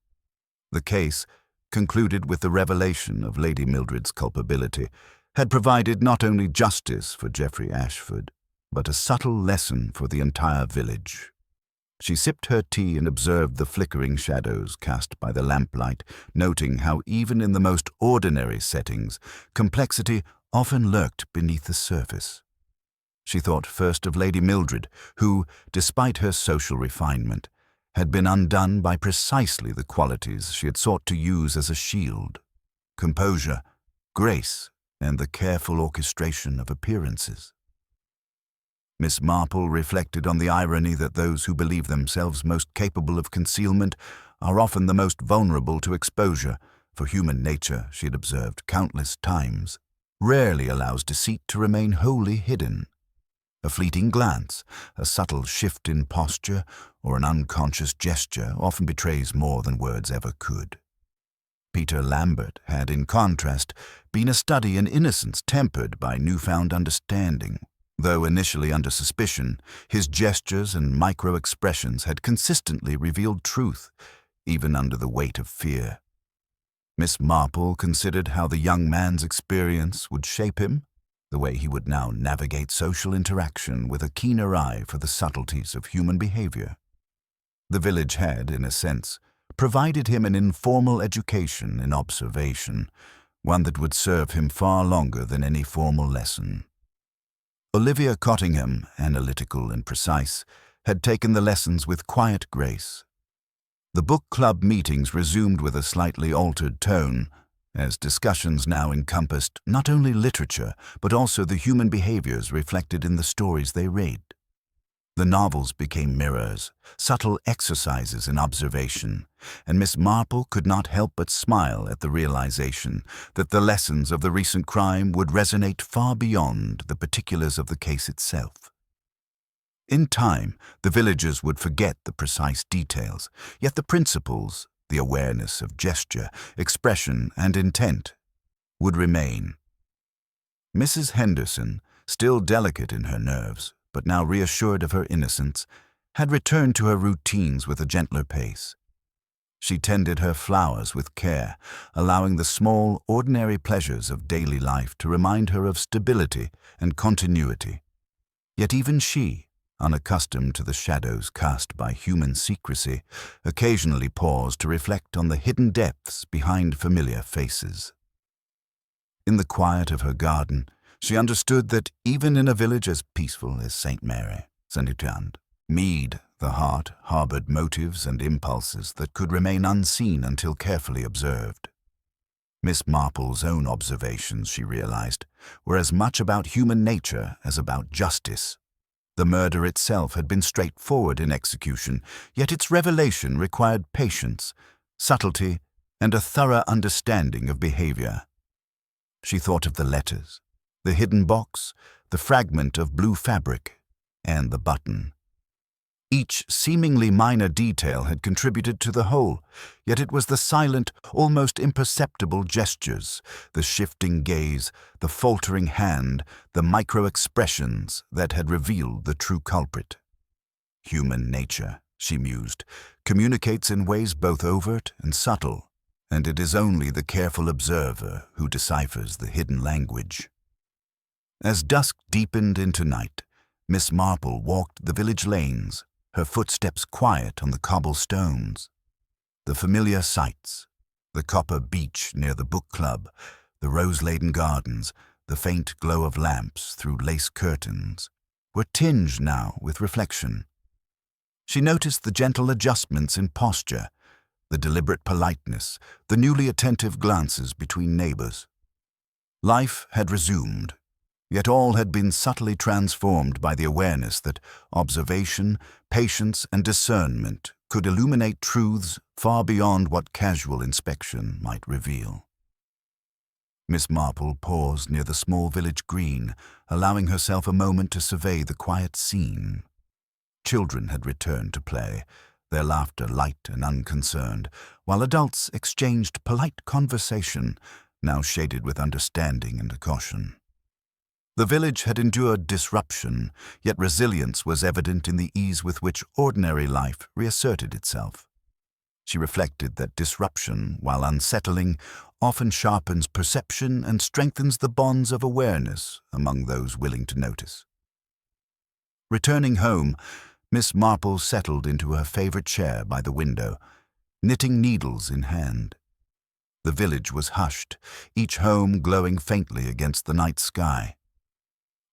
The case, concluded with the revelation of Lady Mildred's culpability, had provided not only justice for Geoffrey Ashford, but a subtle lesson for the entire village. She sipped her tea and observed the flickering shadows cast by the lamplight, noting how even in the most ordinary settings, complexity often lurked beneath the surface. She thought first of Lady Mildred, who, despite her social refinement, had been undone by precisely the qualities she had sought to use as a shield: composure, grace, and the careful orchestration of appearances. Miss Marple reflected on the irony that those who believe themselves most capable of concealment are often the most vulnerable to exposure, for human nature, she had observed countless times, rarely allows deceit to remain wholly hidden. A fleeting glance, a subtle shift in posture, or an unconscious gesture often betrays more than words ever could. Peter Lambert had, in contrast, been a study in innocence tempered by newfound understanding. Though initially under suspicion, his gestures and micro-expressions had consistently revealed truth, even under the weight of fear. Miss Marple considered how the young man's experience would shape him, the way he would now navigate social interaction with a keener eye for the subtleties of human behavior. The village had, in a sense, provided him an informal education in observation, one that would serve him far longer than any formal lesson. Olivia Cottingham, analytical and precise, had taken the lessons with quiet grace. The book club meetings resumed with a slightly altered tone, as discussions now encompassed not only literature, but also the human behaviors reflected in the stories they read. The novels became mirrors, subtle exercises in observation, and Miss Marple could not help but smile at the realization that the lessons of the recent crime would resonate far beyond the particulars of the case itself. In time, the villagers would forget the precise details, yet the principles, the awareness of gesture, expression, and intent, would remain. Mrs. Henderson, still delicate in her nerves, but now reassured of her innocence, had returned to her routines with a gentler pace. She tended her flowers with care, allowing the small, ordinary pleasures of daily life to remind her of stability and continuity. Yet even she, unaccustomed to the shadows cast by human secrecy, occasionally paused to reflect on the hidden depths behind familiar faces. In the quiet of her garden, she understood that even in a village as peaceful as St. Mary, Mead, the heart, harbored motives and impulses that could remain unseen until carefully observed. Miss Marple's own observations, she realized, were as much about human nature as about justice. The murder itself had been straightforward in execution, yet its revelation required patience, subtlety, and a thorough understanding of behavior. She thought of the letters, the hidden box, the fragment of blue fabric, and the button. Each seemingly minor detail had contributed to the whole, yet it was the silent, almost imperceptible gestures, the shifting gaze, the faltering hand, the micro-expressions that had revealed the true culprit. Human nature, she mused, communicates in ways both overt and subtle, and it is only the careful observer who deciphers the hidden language. As dusk deepened into night, Miss Marple walked the village lanes, her footsteps quiet on the cobblestones. The familiar sights, the copper beach near the book club, the rose-laden gardens, the faint glow of lamps through lace curtains, were tinged now with reflection. She noticed the gentle adjustments in posture, the deliberate politeness, the newly attentive glances between neighbors. Life had resumed, yet all had been subtly transformed by the awareness that observation, patience, and discernment could illuminate truths far beyond what casual inspection might reveal. Miss Marple paused near the small village green, allowing herself a moment to survey the quiet scene. Children had returned to play, their laughter light and unconcerned, while adults exchanged polite conversation, now shaded with understanding and caution. The village had endured disruption, yet resilience was evident in the ease with which ordinary life reasserted itself. She reflected that disruption, while unsettling, often sharpens perception and strengthens the bonds of awareness among those willing to notice. Returning home, Miss Marple settled into her favorite chair by the window, knitting needles in hand. The village was hushed, each home glowing faintly against the night sky.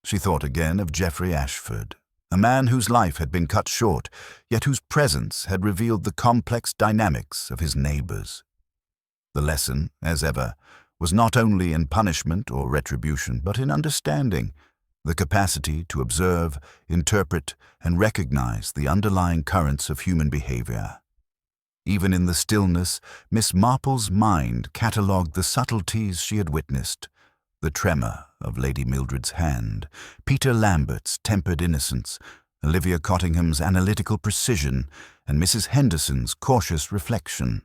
She thought again of Geoffrey Ashford, a man whose life had been cut short, yet whose presence had revealed the complex dynamics of his neighbors. The lesson, as ever, was not only in punishment or retribution, but in understanding, the capacity to observe, interpret, and recognize the underlying currents of human behavior. Even in the stillness, Miss Marple's mind catalogued the subtleties she had witnessed, the tremor of Lady Mildred's hand, Peter Lambert's tempered innocence, Olivia Cottingham's analytical precision, and Mrs. Henderson's cautious reflection.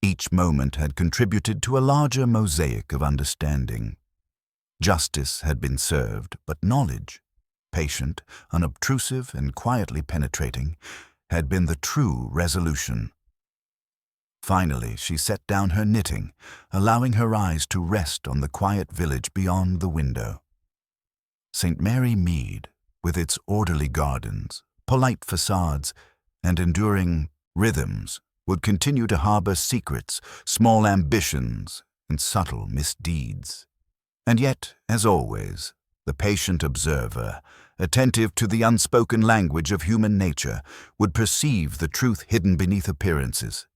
Each moment had contributed to a larger mosaic of understanding. Justice had been served, but knowledge, patient, unobtrusive, and quietly penetrating, had been the true resolution. Finally, she set down her knitting, allowing her eyes to rest on the quiet village beyond the window. St. Mary Mead, with its orderly gardens, polite facades, and enduring rhythms, would continue to harbor secrets, small ambitions, and subtle misdeeds. And yet, as always, the patient observer, attentive to the unspoken language of human nature, would perceive the truth hidden beneath appearances.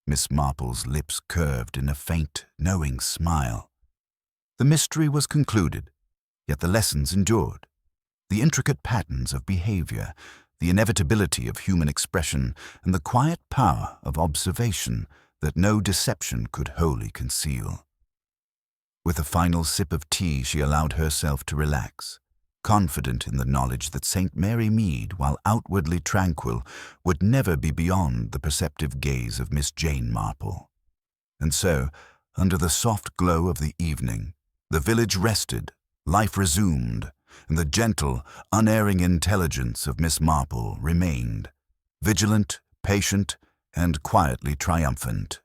Miss Marple's lips curved in a faint, knowing smile. The mystery was concluded, yet the lessons endured. The intricate patterns of behavior, the inevitability of human expression, and the quiet power of observation that no deception could wholly conceal. With a final sip of tea, she allowed herself to relax, confident in the knowledge that St. Mary Mead, while outwardly tranquil, would never be beyond the perceptive gaze of Miss Jane Marple. And so, under the soft glow of the evening, the village rested, life resumed, and the gentle, unerring intelligence of Miss Marple remained, vigilant, patient, and quietly triumphant.